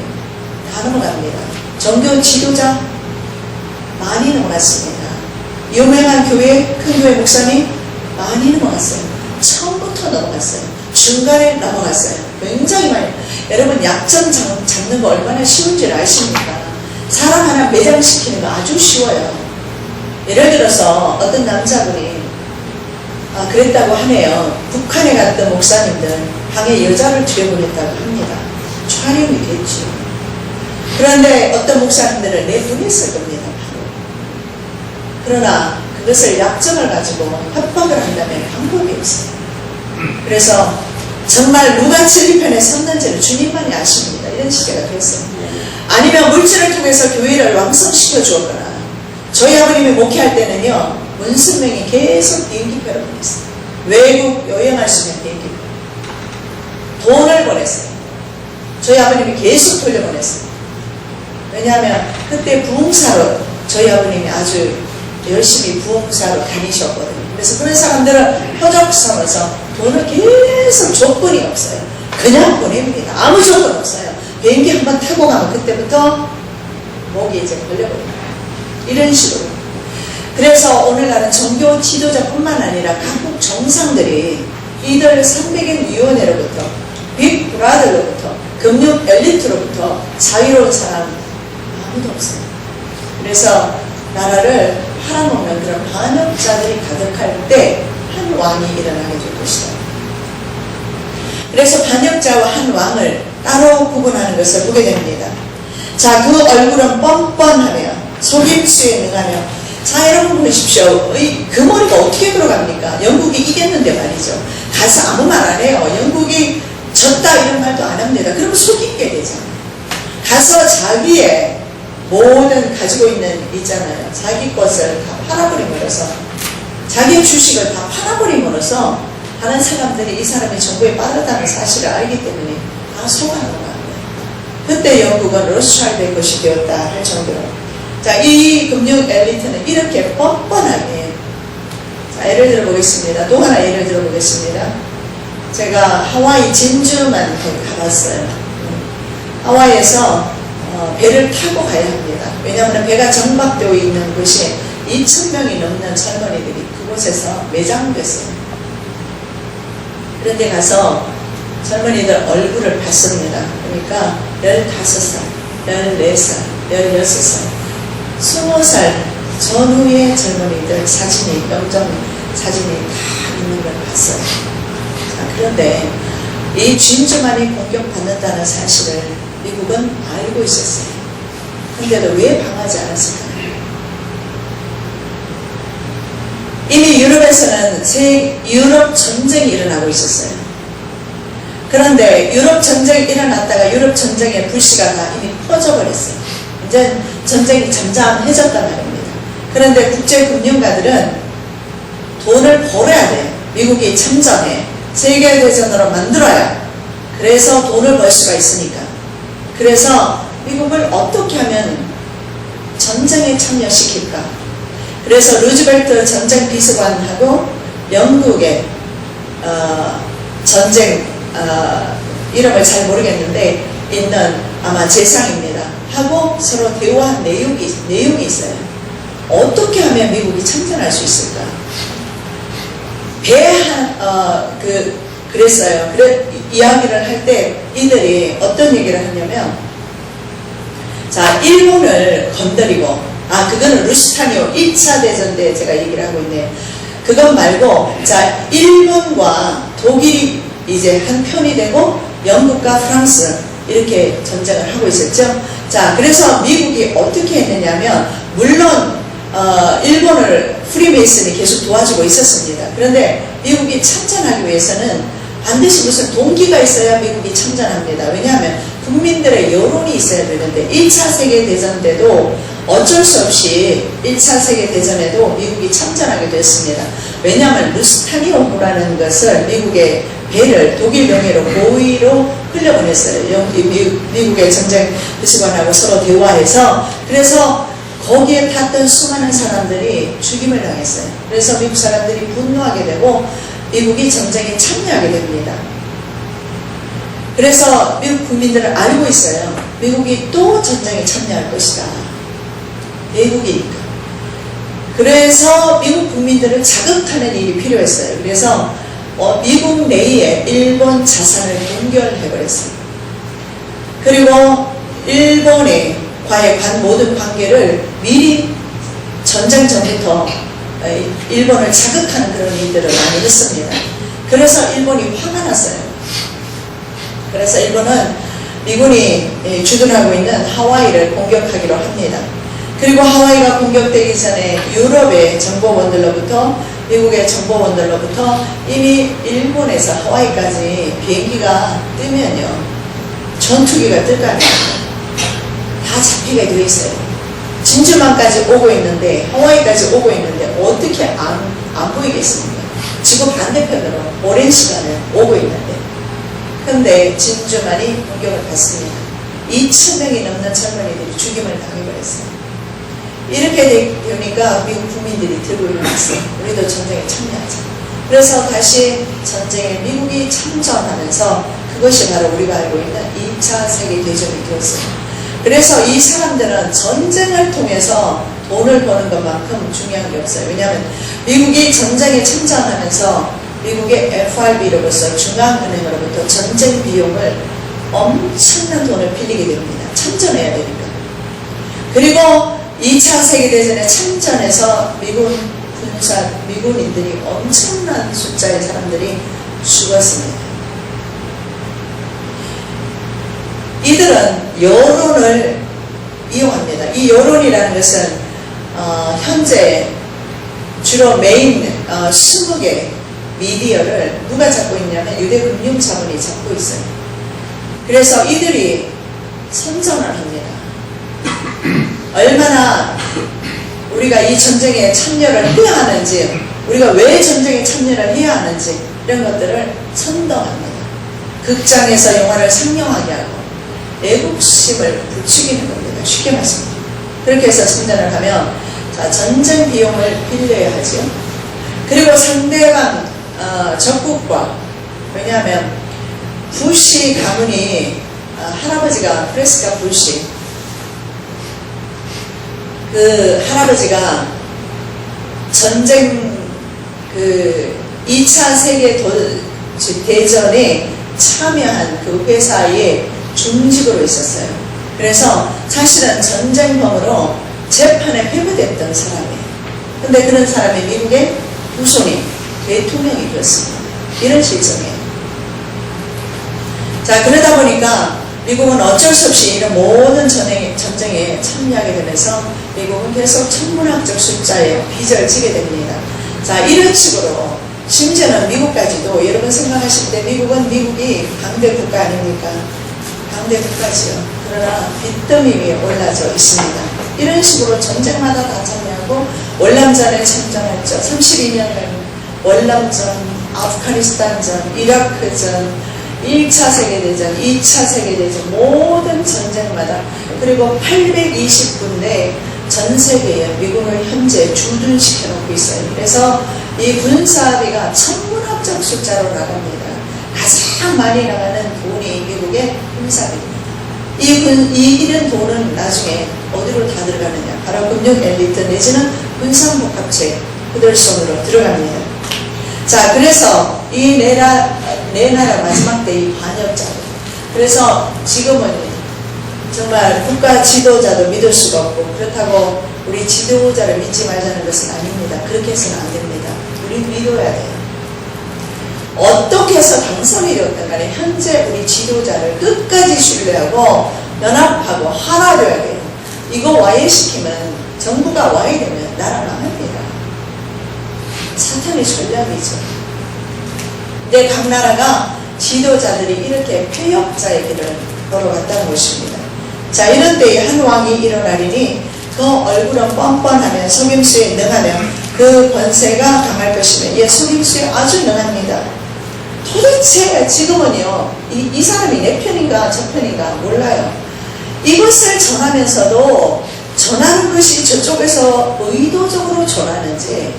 다 넘어갑니다. 종교 지도자 많이 넘어갔습니다. 유명한 교회, 큰 교회 목사님 많이 넘어갔어요. 처음부터 넘어갔어요. 중간에 넘어갔어요. 굉장히 많이. 여러분 약점 잡는 거 얼마나 쉬운지 아십니까? 사람 하나 매장시키는 거 아주 쉬워요. 예를 들어서 어떤 남자분이 그랬다고 하네요. 북한에 갔던 목사님들 방에 여자를 들여보냈다고 합니다. 촬영이 됐죠. 그런데 어떤 목사님들은 내보냈을 겁니다. 그러나 그것을 약점을 가지고 협박을 한다면 방법이 없어요. 그래서 정말 누가 진리편에 섰는지는 주님만이 아십니다. 이런 시대가 됐어요. 아니면 물질을 통해서 교회를 왕성시켜 주었거나, 저희 아버님이 목회할 때는요, 문승명이 계속 비행기표를 보냈어요. 외국 여행할 수 있는 비행기표. 돈을 보냈어요. 저희 아버님이 계속 돌려보냈어요. 왜냐하면 그때 부흥사로 저희 아버님이 아주 열심히 부흥사로 다니셨거든요. 그래서 그런 사람들은 표적 삼아서 돈을 계속 조건이 없어요. 그냥 보냅니다. 아무 조건 없어요. 비행기 한번 타고 가면 그때부터 목이 이제 걸려버립니다. 이런 식으로. 그래서 오늘날은 종교 지도자뿐만 아니라 각국 정상들이 이들 300인 위원회로부터 빅브라더로부터 금융 엘리트로부터 자유로운 사람 아무도 없어요. 그래서 나라를 팔아먹는 그런 반역자들이 가득할 때 한 왕이 일어나게 될 것이다. 그래서 반역자와 한 왕을 따로 구분하는 것을 보게 됩니다. 자, 그 얼굴은 뻔뻔하며 속임수에 능하며. 자, 여러분 보십시오. 그 머리가 어떻게 들어갑니까? 영국이 이겼는데 말이죠. 가서 아무 말 안 해요. 영국이 졌다 이런 말도 안 합니다. 그럼 속이게 되잖아요. 가서 자기의 모든 가지고 있는 있잖아요. 자기 것을 다 팔아버림으로써 자기의 주식을 다 팔아 함으로써 다른 사람들이 이 사람이 정보에 빠르다는 사실을 알기 때문에 다 속아는 거예요. 그때 영국은 로스차일드의 것이 되었다 할 정도로. 자, 이 금융 엘리트는 이렇게 뻔뻔하게, 자, 예를 들어 보겠습니다. 또 하나 예를 들어 보겠습니다. 제가 하와이 진주만 가봤어요. 하와이에서 배를 타고 가야 합니다. 왜냐하면 배가 정박되어 있는 곳이 2,000명이 넘는 젊은이들이 그곳에서 매장됐어요. 그런데 가서 젊은이들 얼굴을 봤습니다. 그러니까 15살, 14살, 16살, 20살 전후의 젊은이들 사진이, 영정 사진이 다 있는 걸 봤어요. 자, 그런데 이 진주만이 공격받는다는 사실을 미국은 알고 있었어요. 근데도 왜 방하지 않았을까요? 이미 유럽에서는 유럽 전쟁이 일어나고 있었어요. 그런데 유럽 전쟁이 일어났다가 유럽 전쟁의 불씨가 다 이미 퍼져버렸어요. 이제 전쟁이 잠잠해졌단 말입니다. 그런데 국제금융가들은 돈을 벌어야 돼요. 미국이 참전해 세계대전으로 만들어야, 그래서 돈을 벌 수가 있으니까. 그래서 미국을 어떻게 하면 전쟁에 참여시킬까? 그래서 루즈벨트 전쟁 비서관하고 영국의 전쟁 이름을 잘 모르겠는데 있는 아마 재상입니다. 하고 서로 대화한 내용이 있어요. 어떻게 하면 미국이 참전할 수 있을까? 그랬어요. 이야기를 할 때 이들이 어떤 얘기를 하냐면, 자, 일본을 건드리고, 그거는 루시타니오 1차 대전 때 제가 얘기를 하고 있네요. 그것 말고, 자, 일본과 독일이 이제 한 편이 되고, 영국과 프랑스, 이렇게 전쟁을 하고 있었죠. 자, 그래서 미국이 어떻게 했느냐면, 물론, 일본을 프리메이슨이 계속 도와주고 있었습니다. 그런데 미국이 참전하기 위해서는 반드시 무슨 동기가 있어야 미국이 참전합니다. 왜냐하면 국민들의 여론이 있어야 되는데 1차 세계대전 때도 어쩔 수 없이 1차 세계대전에도 미국이 참전하게 됐습니다. 왜냐하면 루스타니오호라는 것을 미국의 배를 독일 명예로 고의로 흘려보냈어요. 미국의 전쟁 비서관하고 서로 대화해서. 그래서 거기에 탔던 수많은 사람들이 죽임을 당했어요. 그래서 미국 사람들이 분노하게 되고 미국이 전쟁에 참여하게 됩니다. 그래서 미국 국민들은 알고 있어요. 미국이 또 전쟁에 참여할 것이다. 외국이니까. 그래서 미국 국민들을 자극하는 일이 필요했어요. 그래서 미국 내에 일본 자산을 동결해버렸어요. 그리고 일본의 과의 모든 관계를 미리 전쟁 전부터 일본을 자극하는 그런 일들을 많이 했습니다. 그래서 일본이 화가 났어요. 그래서 일본은 미군이 주둔하고 있는 하와이를 공격하기로 합니다. 그리고 하와이가 공격되기 전에 유럽의 정보원들로부터, 미국의 정보원들로부터 이미 일본에서 하와이까지 비행기가 뜨면요, 전투기가 뜰 거 아니에요. 다 잡히게 되어 있어요. 진주만까지 오고 있는데, 하와이까지 오고 있는데 어떻게 안 보이겠습니까? 지구 반대편으로 오랜 시간을 오고 있는데. 근데 진주만이 공격을 받습니다. 2,000명이 넘는 젊은이들이 죽임을 당해버렸어요. 이렇게 되니까 미국 국민들이 들고 일어났어요. 우리도 전쟁에 참여하자. 그래서 다시 전쟁에 미국이 참전하면서 그것이 바로 우리가 알고 있는 2차 세계대전이 되었어요. 그래서 이 사람들은 전쟁을 통해서 돈을 버는 것만큼 중요한 게 없어요. 왜냐하면 미국이 전쟁에 참전하면서 미국의 FRB로부터 중앙은행으로부터 전쟁 비용을 엄청난 돈을 빌리게 됩니다. 참전해야 되니까. 그리고 2차 세계대전에 참전해서 미군인들이 엄청난 숫자의 사람들이 죽었습니다. 이들은 여론을 이용합니다. 이 여론이라는 것은 현재 주로 메인 20개 미디어를 누가 잡고 있냐면 유대금융자본이 잡고 있어요. 그래서 이들이 선전을 합니다. 얼마나 우리가 이 전쟁에 참여를 해야 하는지, 우리가 왜 전쟁에 참여를 해야 하는지 이런 것들을 선동합니다. 극장에서 영화를 상영하게 하고 애국심을 부추기는 겁니다. 쉽게 말씀드립니다. 그렇게 해서 참전을 하면 자, 전쟁 비용을 빌려야 하죠. 그리고 상대방 적국과, 왜냐하면 부시 가문이 할아버지가 프레스카 부시, 그 할아버지가 전쟁 2차 세계 대전에 참여한 그 회사의 중직으로 있었어요. 그래서 사실은 전쟁범으로 재판에 회부됐던 사람이에요. 근데 그런 사람이 미국의 부총리, 대통령이 되었습니다. 이런 실정이에요. 자, 그러다 보니까 미국은 어쩔 수 없이 이런 모든 전쟁에 참여하게 되면서 미국은 계속 천문학적 숫자에 빚을 지게 됩니다. 자, 이런 식으로 심지어는 미국까지도 여러분 생각하실 때 미국이 강대 국가 아닙니까? 강대 국가지요. 그러나 빚더미 위에 올라져 있습니다. 이런 식으로 전쟁마다 다 참여하고 월남전에 참전했죠. 32년을 월남전, 아프가니스탄전, 이라크전, 1차 세계대전, 2차 세계대전 모든 전쟁마다, 그리고 820군데 전 세계에 미군을 현재 주둔시켜 놓고 있어요. 그래서 이 군사비가 천문학적 숫자로 나갑니다. 가장 많이 나가는 돈이 미국의 군사비입니다. 이런 돈은 나중에 어디로 다 들어가느냐? 바로 금융 엘리트 내지는 군산복합체 그들 손으로 들어갑니다. 자, 그래서 이 네 나라 마지막 때 이 반역자. 그래서 지금은 정말 국가 지도자도 믿을 수가 없고, 그렇다고 우리 지도자를 믿지 말자는 것은 아닙니다. 그렇게 해서는 안 됩니다. 우리 믿어야 돼요. 어떻게 해서 당선이 되었든 간에 현재 우리 지도자를 끝까지 신뢰하고 연합하고 하나되어야 돼요. 이거 와해시키면, 정부가 와해되면 나라 망합니다. 사탄의 전략이죠. 근데 각 나라가 지도자들이 이렇게 폐역자의 길을 걸어갔다는 것입니다. 자, 이런 때에 한 왕이 일어나리니 그 얼굴은 뻔뻔하면 속임수에 능하면 그 권세가 강할 것이며, 예, 속임수에 아주 능합니다. 도대체 지금은요, 이 사람이 내 편인가 저 편인가 몰라요. 이것을 전하면서도 전하는 것이 저쪽에서 의도적으로 전하는지,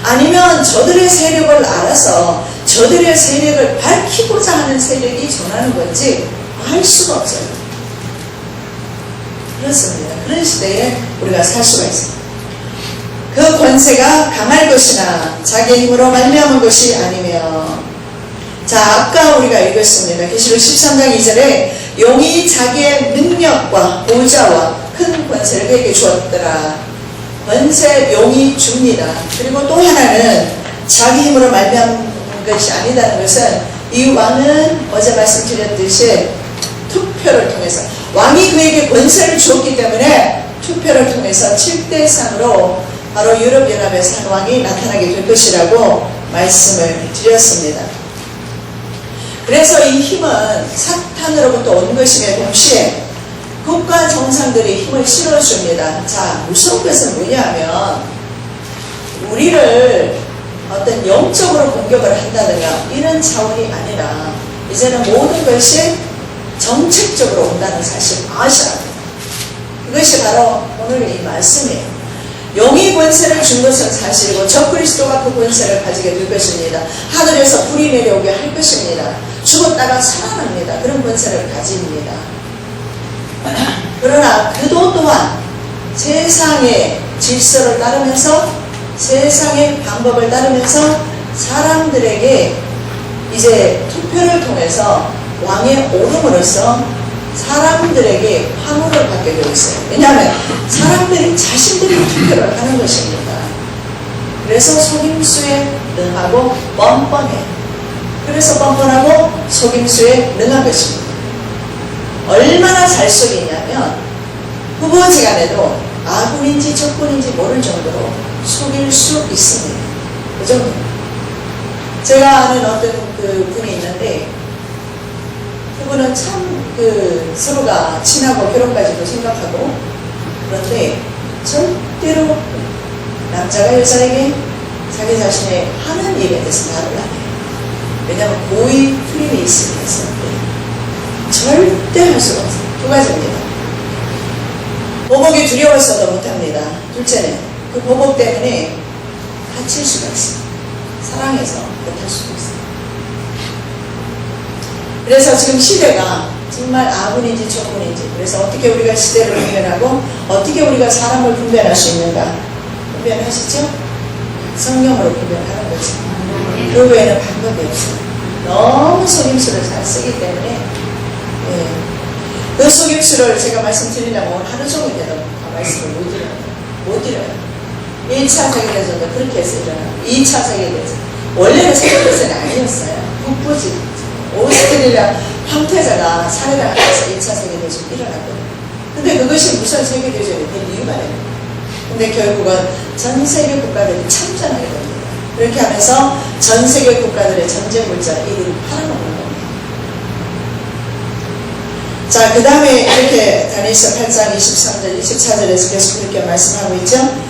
아니면 저들의 세력을 알아서 저들의 세력을 밝히고자 하는 세력이 전하는 건지 알 수가 없어요. 그렇습니다. 그런 시대에 우리가 살 수가 있습니다. 그 권세가 강할 것이나 자기 힘으로 말미암은 것이 아니며, 자, 아까 우리가 읽었습니다. 계시록 13장 2절에 용이 자기의 능력과 보좌와 큰 권세를 그에게 주었더라. 권세 용이 줍니다. 그리고 또 하나는 자기 힘으로 말미암은 것이 아니다는 것은, 이 왕은 어제 말씀드렸듯이 투표를 통해서, 왕이 그에게 권세를 주었기 때문에 투표를 통해서 7대3으로 바로 유럽연합에서 한 왕이 나타나게 될 것이라고 말씀을 드렸습니다. 그래서 이 힘은 사탄으로부터 온 것임에 동시에 국가 정상들이 힘을 실어줍니다. 자, 무서운 것은 뭐냐면, 우리를 어떤 영적으로 공격을 한다든가 이런 차원이 아니라 이제는 모든 것이 정책적으로 온다는 사실 아셔야 합니다. 이것이 바로 오늘 이 말씀이에요. 영이 권세를 준 것은 사실이고 적그리스도가 그 권세를 가지게 될 것입니다. 하늘에서 불이 내려오게 할 것입니다. 죽었다가 살아납니다. 그런 권세를 가집니다. 그러나 그도 또한 세상의 질서를 따르면서, 세상의 방법을 따르면서 사람들에게 이제 투표를 통해서 왕에 오름으로써 사람들에게 환호를 받게 되어 있어요. 왜냐하면 사람들이 자신들이 투표를 하는 것입니다. 그래서 속임수에 능하고 뻔뻔해. 그래서 뻔뻔하고 속임수에 능한 것입니다. 얼마나 잘 속이냐면 후보지간에도 아군인지 적군인지 모를 정도로 속일 수 있습니다. 그 정도. 제가 아는 어떤 그 분이 있는데, 그분은 참 서로가 친하고 결혼까지도 생각하고, 그런데 절대로 남자가 여자에게 자기 자신의 하는 일에 대해서 말을 안 해요. 왜냐하면 고의 프리메이슨이어서 절대 할 수가 없어요. 두 가지입니다. 보복이 두려워서도 못합니다. 둘째는 그 보복 때문에 다칠 수가 있어요. 사랑해서 못할 수도 있어요. 그래서 지금 시대가 정말 아군인지 적군인지, 그래서 어떻게 우리가 시대를 분별하고 어떻게 우리가 사람을 분별할 수 있는가? 분별하시죠? 성령으로 분별하는 거죠. 그 외에는 방법이 없어요. 너무 속임수를 잘 쓰기 때문에. 그 속임수를 제가 말씀드리려면 하루 종일 되도 말씀을 못 드려요. 1차 세계대전도 그렇게 해서 일어나고 2차 세계대전, 원래는 세계대전이 아니었어요. 북부지 오스트리아 황태자가 살해당해서 1차 세계대전이 일어났거든요. 근데 그것이 무슨 세계대전이 될 이유가 아니에요. 근데 결국은 전 세계 국가들이 참전하게 됩니다. 그렇게 하면서 전 세계 국가들의 전쟁 물자를 이들이 팔아먹는 겁니다. 자, 그 다음에 이렇게 다니엘서 8장 23절 24절에서 계속 그렇게 말씀하고 있죠.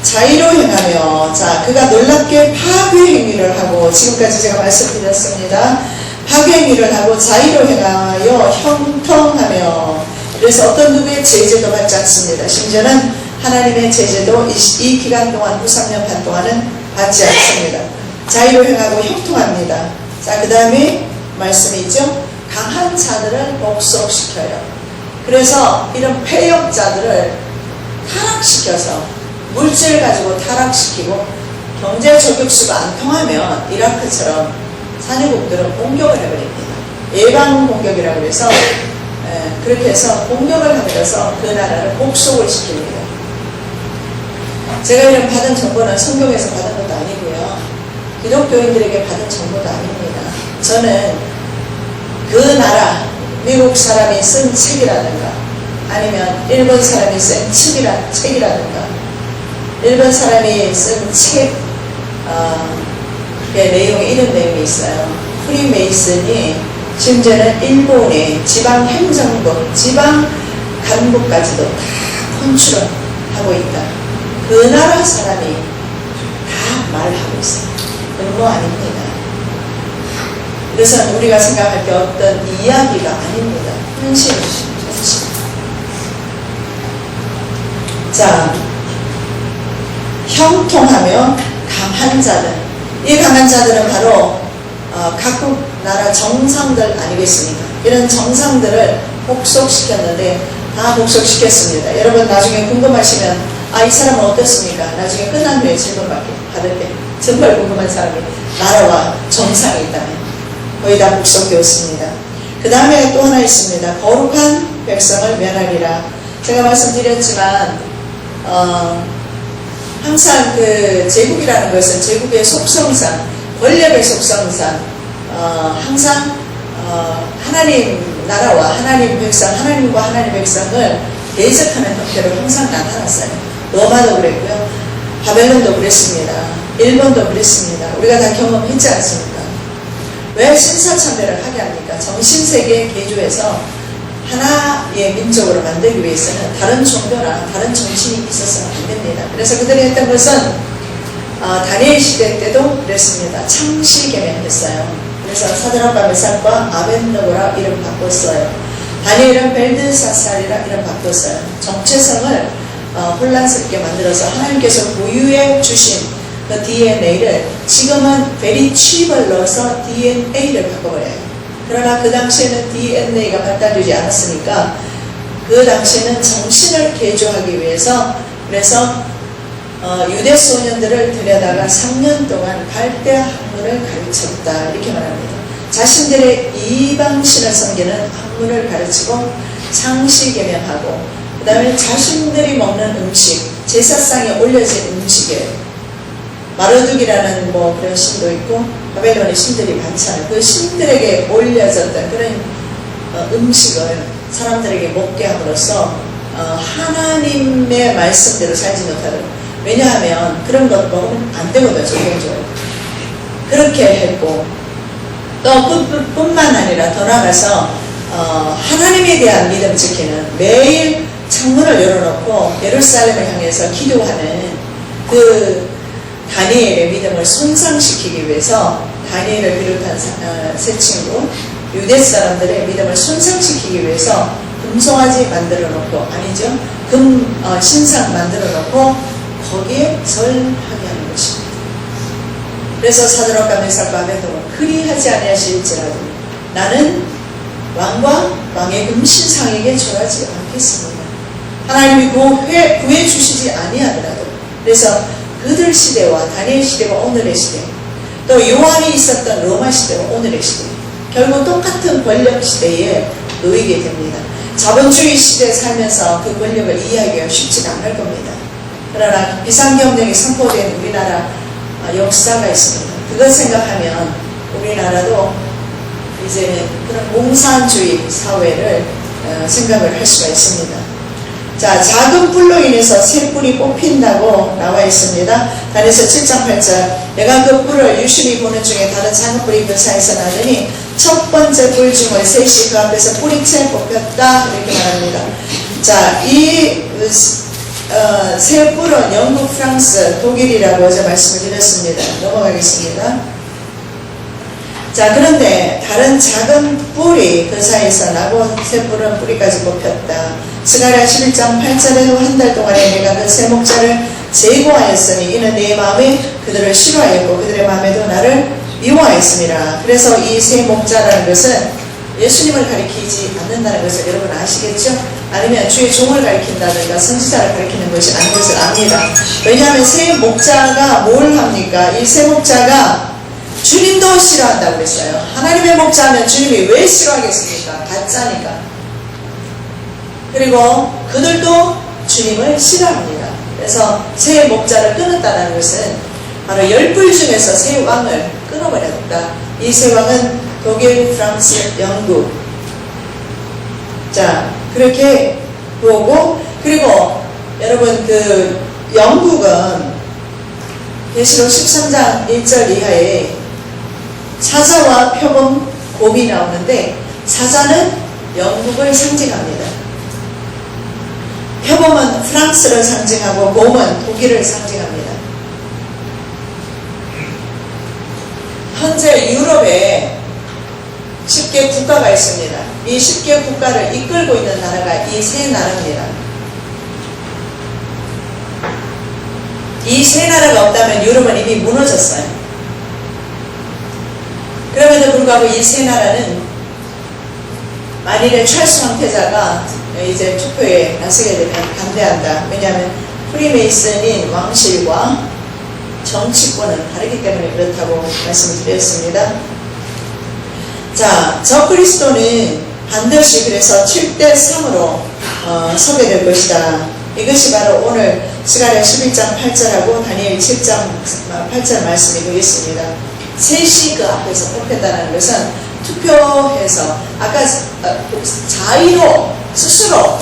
자의로 행하며, 자, 그가 놀랍게 파괴 행위를 하고, 지금까지 제가 말씀드렸습니다. 파괴 행위를 하고 자의로 행하여 형통하며, 그래서 어떤 누구의 제재도 받지 않습니다. 심지어는 하나님의 제재도 이 기간 동안, 후 3년간 동안은 받지 않습니다. 자의로 행하고 형통합니다. 자, 그 다음에 말씀이 있죠. 강한 자들을 복속시켜요. 그래서 이런 폐역자들을 타락시켜서 물질 가지고 타락시키고, 경제 저격수가 안 통하면 이라크처럼 산유국들은 공격을 해버립니다. 예방 공격이라고 해서 그렇게 해서 공격을 하면서 그 나라를 복속을 시킵니다. 제가 이런 받은 정보는 성경에서 받은 것도 아니고요, 기독교인들에게 받은 정보도 아닙니다. 저는 그 나라, 미국 사람이 쓴 책이라든가 아니면 일본 사람이 쓴 책이라든가 일본 사람이 쓴 책, 내용에 이런 내용이 있어요. 프리메이슨이 심지어는 일본의 지방 행정부, 지방 간부까지도 다 컨트롤하고 있다. 그 나라 사람이 다 말을 하고 있어요. 음모 아닙니다. 그래서 우리가 생각할 때 어떤 이야기가 아닙니다. 현실이죠. 자, 형통하며 강한 자들, 이 강한 자들은 바로 각국 나라 정상들 아니겠습니까? 이런 정상들을 복속시켰는데 다 복속시켰습니다. 여러분 나중에 궁금하시면 이 사람은 어떻습니까? 나중에 끝난 후에 질문 받을 때 정말 궁금한 사람이 나라와 정상이 있다면 거의 다 복속되었습니다. 그 다음에 또 하나 있습니다. 거룩한 백성을 멸하리라. 제가 말씀드렸지만 항상 그 제국이라는 것은 제국의 속성상, 권력의 속성상 항상 하나님 나라와 하나님 백성, 하나님과 하나님 백성을 대적하는 형태로 항상 나타났어요. 로마도 그랬고요, 바벨론도 그랬습니다, 일본도 그랬습니다. 우리가 다 경험했지 않습니까? 왜 신사참배를 하게 합니까? 정신세계 개조해서 하나의 민족으로 만들기 위해서는 다른 종교나 다른 정신이 있어서는 안 됩니다. 그래서 그들이 했던 것은 다니엘 시대 때도 그랬습니다. 창시개명을 했어요. 그래서 사드락과 메삭과 아벤느고라 이름 바꿨어요. 다니엘은 벨드사살이라 이름 바꿨어요. 정체성을 혼란스럽게 만들어서 하나님께서 보유해 주신 그 DNA를 지금은 베리 칩을 넣어서 DNA를 바꿔버려요. 그러나 그 당시에는 DNA가 발달되지 않았으니까 그 당시에는 정신을 개조하기 위해서, 그래서 유대 소년들을 들여다가 3년 동안 갈대 학문을 가르쳤다 이렇게 말합니다. 자신들의 이방신을 섬기는 학문을 가르치고 창시개명하고, 그 다음에 자신들이 먹는 음식, 제사상에 올려진 음식에 마르둑이라는 뭐 그런 신도 있고 바벨론의 신들이 많잖아요. 그 신들에게 올려졌던 그런 음식을 사람들에게 먹게 함으로써 하나님의 말씀대로 살지 못하도록, 왜냐하면 그런 것 먹으면 안 되거든요. 종교적으로 그렇게 했고, 또 뿐만 아니라 더 나아가서 하나님에 대한 믿음 지키는, 매일 창문을 열어놓고 예루살렘을 향해서 기도하는 그 다니엘의 믿음을 손상시키기 위해서 다니엘을 비롯한 세 친구 유대 사람들의 믿음을 손상시키기 위해서 금송아지 만들어 놓고, 아니죠, 신상 만들어 놓고 거기에 절하게 하는 것입니다. 그래서 사드락과 메삭과 아벤노가 그리하지 아니하실지라도 나는 왕과 왕의 금신상에게 절하지 않겠습니다. 하나님이 구해 주시지 아니하더라도. 그래서 그들 시대와 다니엘 시대와 오늘의 시대, 또 요한이 있었던 로마 시대와 오늘의 시대, 결국 똑같은 권력 시대에 놓이게 됩니다. 자본주의 시대에 살면서 그 권력을 이해하기가 쉽지가 않을 겁니다. 그러나 비상경제에 선포된 우리나라 역사가 있습니다. 그것 생각하면 우리나라도 이제는 그런 공산주의 사회를 생각을 할 수가 있습니다. 자, 작은 뿔로 인해서 새 뿔이 뽑힌다고 나와 있습니다. 다니엘서 7장 8절, 내가 그 뿔을 유심히 보는 중에 다른 작은 뿔이 그 사이에서 나더니 첫 번째 뿔 중에 셋이 그 앞에서 뿌리채 뽑혔다, 이렇게 말합니다. 자, 이 새 뿔은 영국, 프랑스, 독일이라고 어제 말씀을 드렸습니다. 넘어가겠습니다. 자, 그런데 다른 작은 뿔이 그 사이에서 나고 새 뿔은 뿌리까지 뽑혔다. 스가랴 11장 8절에도 한 달 동안에 내가 그 새 목자를 제거하였으니 이는 내 마음에 그들을 싫어하였고 그들의 마음에도 나를 미워하였습니다. 그래서 이 새 목자라는 것은 예수님을 가리키지 않는다는 것을 여러분 아시겠죠? 아니면 주의 종을 가리킨다든가 선지자를 가리키는 것이 아닌 것을 압니다. 왜냐하면 새 목자가 뭘 합니까? 이 새 목자가 주님도 싫어한다고 그랬어요. 하나님의 목자면 주님이 왜 싫어하겠습니까? 가짜니까. 그리고 그들도 주님을 싫어합니다. 그래서 새 목자를 끊었다는 것은 바로 10뿔 중에서 새 왕을 끊어버렸다. 이 새 왕은 독일, 프랑스, 영국. 자, 그렇게 보고, 그리고 여러분 그 영국은 계시록 13장 1절 이하에 사자와 표범, 곰이 나오는데 사자는 영국을 상징합니다. 표범은 프랑스를 상징하고 곰은 독일을 상징합니다. 현재 유럽에 10개 국가가 있습니다. 이 10개 국가를 이끌고 있는 나라가 이 세 나라입니다. 이 세 나라가 없다면 유럽은 이미 무너졌어요. 그럼에도 불구하고 이 세 나라는 만일에 찰스 황태자가 이제 투표에 나서게 되면 반대한다. 왜냐하면 프리메이슨인 왕실과 정치권은 다르기 때문에 그렇다고 말씀을 드렸습니다. 자, 적그리스도는 반드시 그래서 7대3으로 서게 될 것이다. 이것이 바로 오늘 스가랴 11장 8절하고 다니엘 7장 8절 말씀이 되겠습니다. 셋이 그 앞에서 뽑혔다는 것은 투표해서 아까 자의로 스스로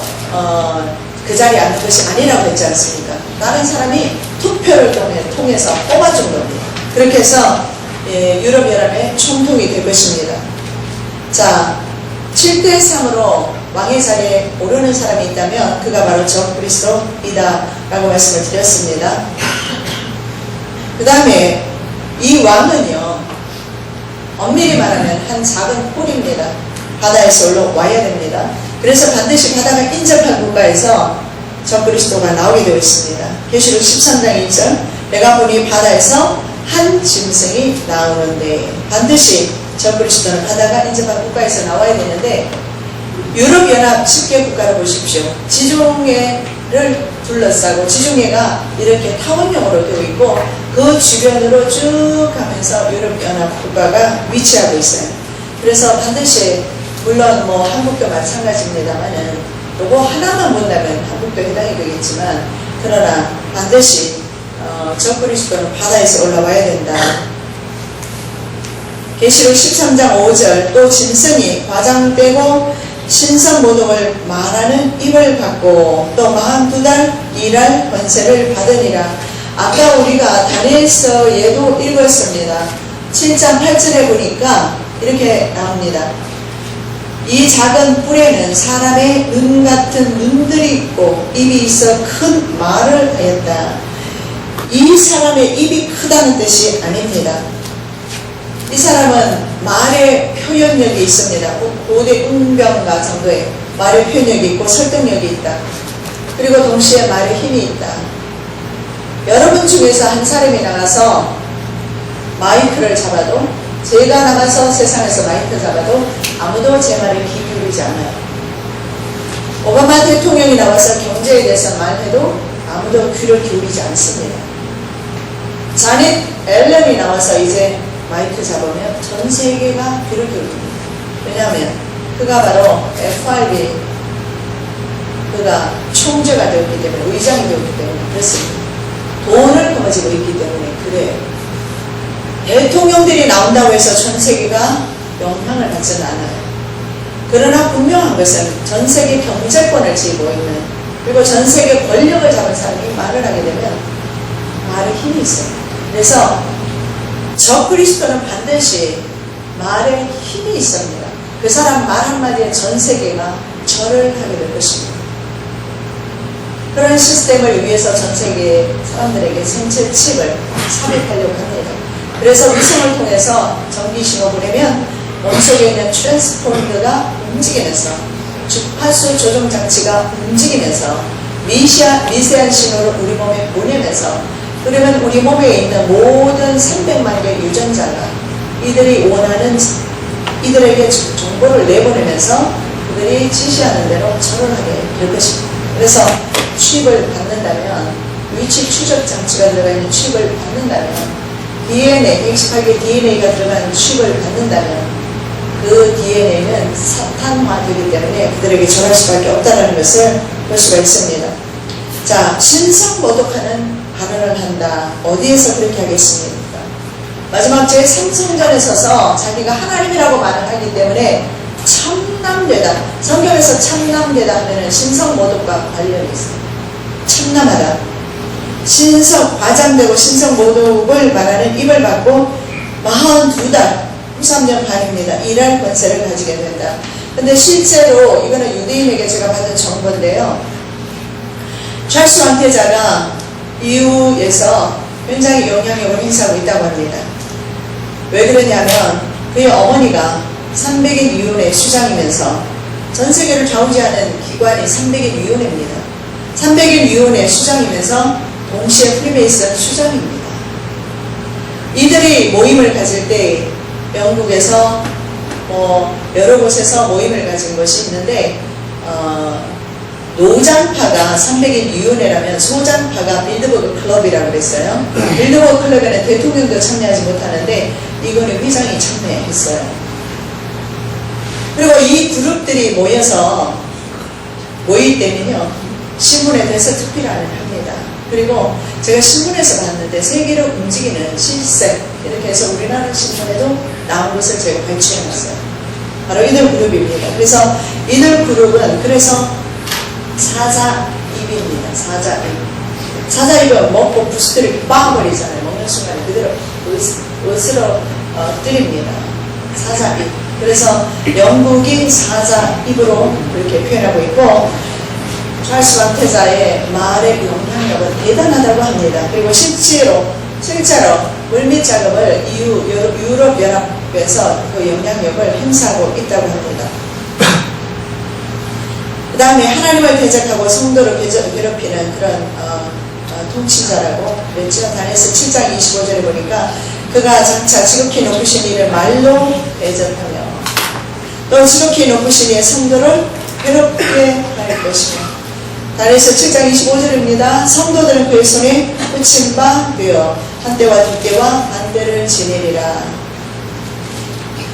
그 자리에 앉는 것이 아니라고 했지 않습니까? 다른 사람이 투표를 통해서 뽑아준 겁니다. 그렇게 해서 유럽연합의 총통이 될 것입니다. 자, 7대3으로 왕의 자리에 오르는 사람이 있다면 그가 바로 적그리스도이다 라고 말씀을 드렸습니다. 그 다음에 이 왕은요, 엄밀히 말하면 한 작은 뿔입니다. 바다에서 올라와야 됩니다. 그래서 반드시 바다가 인접한 국가에서 적그리스도가 나오게 되어 있습니다. 계시록 13장 1절, 내가 보니 바다에서 한 짐승이 나오는데, 반드시 적그리스도는 바다가 인접한 국가에서 나와야 되는데, 유럽연합 10개 국가를 보십시오. 지중해를 둘러싸고 지중해가 이렇게 타원형으로 되어 있고 그 주변으로 쭉 가면서 유럽연합 국가가 위치하고 있어요. 그래서 반드시, 물론 뭐 한국도 마찬가지입니다만은 요거 하나만 본다면 한국도 해당이 되겠지만, 그러나 반드시 적그리스도는 바다에서 올라와야 된다. 계시록 13장 5절, 또 짐승이 과장되고 신성모독을 말하는 입을 갖고 또 42달 일할 권세를 받으니라. 아까 우리가 다니엘서에도 읽었습니다. 7장 8절에 보니까 이렇게 나옵니다. 이 작은 뿔에는 사람의 눈 같은 눈들이 있고 입이 있어 큰 말을 하였다. 이 사람의 입이 크다는 뜻이 아닙니다. 이 사람은 말의 표현력이 있습니다. 고대 웅병가 정도의 말의 표현력이 있고 설득력이 있다. 그리고 동시에 말의 힘이 있다. 여러분 중에서 한 사람이 나가서 마이크를 잡아도, 제가 나가서 세상에서 마이크 잡아도 아무도 제 말에 귀 기울이지 않아요. 오바마 대통령이 나와서 경제에 대해서 말해도 아무도 귀를 기울이지 않습니다. 자넷 앨런이 나와서 이제 마이크 잡으면 전 세계가 귀를 기울입니다. 왜냐하면 그가 바로 FRB, 그가 총재가 되었기 때문에, 의장이 되었기 때문에 그렇습니다. 돈을 거머쥐고 있기 때문에 그래요. 대통령들이 나온다고 해서 전 세계가 영향을 받지는 않아요. 그러나 분명한 것은 전 세계 경제권을 쥐고 있는, 그리고 전 세계 권력을 잡은 사람이 말을 하게 되면 말에 힘이 있어요. 그래서 저 그리스도는 반드시 말에 힘이 있습니다. 그 사람 말 한마디에 전 세계가 절을 하게 될 것입니다. 그런 시스템을 위해서 전 세계 사람들에게 생체 칩을 삽입하려고 합니다. 그래서 위성을 통해서 전기 신호 보내면 몸속에 있는 트랜스포머가 움직이면서, 주파수 조정 장치가 움직이면서 미세한 신호를 우리 몸에 보내면서, 그러면 우리 몸에 있는 모든 300만 개의 유전자가 이들이 원하는, 이들에게 정보를 내보내면서 그들이 지시하는 대로 절을 하게 될 것입니다. 그래서 칩을 받는다면, 위치 추적 장치가 들어가 있는 칩을 받는다면, DNA, 118개 DNA가 들어간 칩을 받는다면 그 DNA는 사탄화되기 때문에 그들에게 절할 수밖에 없다는 것을 볼 수가 있습니다. 자, 신성모독하는 발언을 한다. 어디에서 그렇게 하겠습니까? 마지막 제3성전에 서서 자기가 하나님이라고 말을 하기 때문에 참남되다. 성경에서 참남되다 하면 신성모독과 관련이 있어요. 참남하다. 과장되고 신성모독을 말하는 입을 받고 42달, 3년 반입니다. 일할 권세를 가지게 된다. 근데 실제로 이거는 유대인에게 제가 받은 정보인데요. 찰스 왕태자가 이후에서 굉장히 영향력을 행사하고 있다고 합니다. 왜 그러냐면 그의 어머니가 300인 위원회 수장이면서 전 세계를 좌우지하는 기관이 300인 위원회입니다. 300인 위원회 수장이면서 동시에 프리메이슨 수장입니다. 이들이 모임을 가질 때 영국에서 여러 곳에서 모임을 가진 것이 있는데, 노장파가 300인 위원회라면 소장파가 빌드버그 클럽이라고 그랬어요. 빌드버그 클럽에는 대통령도 참여하지 못하는데 이거는 회장이 참여했어요. 그리고 이 그룹들이 모일 때는요, 신문에 대해서 특필안을 합니다. 그리고 제가 신문에서 봤는데 세계를 움직이는 시스템, 이렇게 해서 우리나라 신문에도 나온 것을 제가 발췌해놨어요. 바로 이들 그룹입니다. 그래서 이들 그룹은 그래서 사자입입니다. 사자입은 먹고 부스트를 빡버리잖아요. 먹는 순간에 그대로 옷으로 뜨립니다. 사자입. 그래서 영국이 사자입으로 그렇게 표현하고 있고, 찰스 왕태자의 말의 영향력은 대단하다고 합니다. 그리고 실제로 물밑 작업을 유럽연합에서 그 영향력을 행사하고 있다고 합니다. 그 다음에 하나님을 대적하고 성도를 괴롭히는 그런 통치자라고 그랬죠. 다니엘서 7장 25절에 보니까 그가 장차 지극히 높으신 이를 말로 대적하며 또 지극히 높으신 이의 성도를 괴롭게 할 것이며, 다니엘서 7장 25절입니다. 성도들은 그의 손에 붙임 바 되어 한 때와 두 때와 반 때를 지내리라.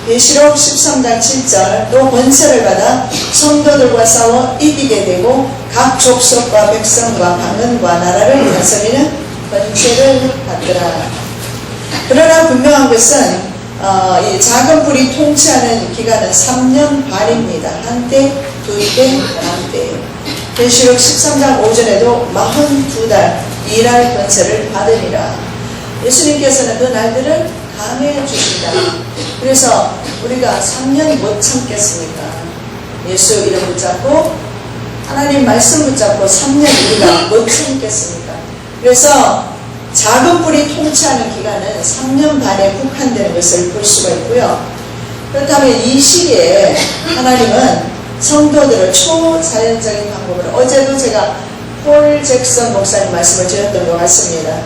계시록 13장 7절 또 권세를 받아 성도들과 싸워 이기게 되고 각 족속과 백성과 방언과 나라를 다스리는 권세를 받더라. 그러나 분명한 것은 이 작은 불이 통치하는 기간은 3년 반입니다. 한때, 두때, 반때. 계시록 13장 5절에도 42달 일할 권세를 받으리라. 예수님께서는 그 날들을 감해 주신다. 그래서 우리가 3년 못 참겠습니까? 예수 이름 붙잡고 하나님 말씀 붙잡고 3년 우리가 못 참겠습니까? 그래서 작은 뿔이 통치하는 기간은 3년 반에 국한되는 것을 볼 수가 있고요. 그렇다면 이 시기에 하나님은 성도들을 초자연적인 방법으로, 어제도 제가 폴 잭슨 목사님 말씀을 드렸던 것 같습니다.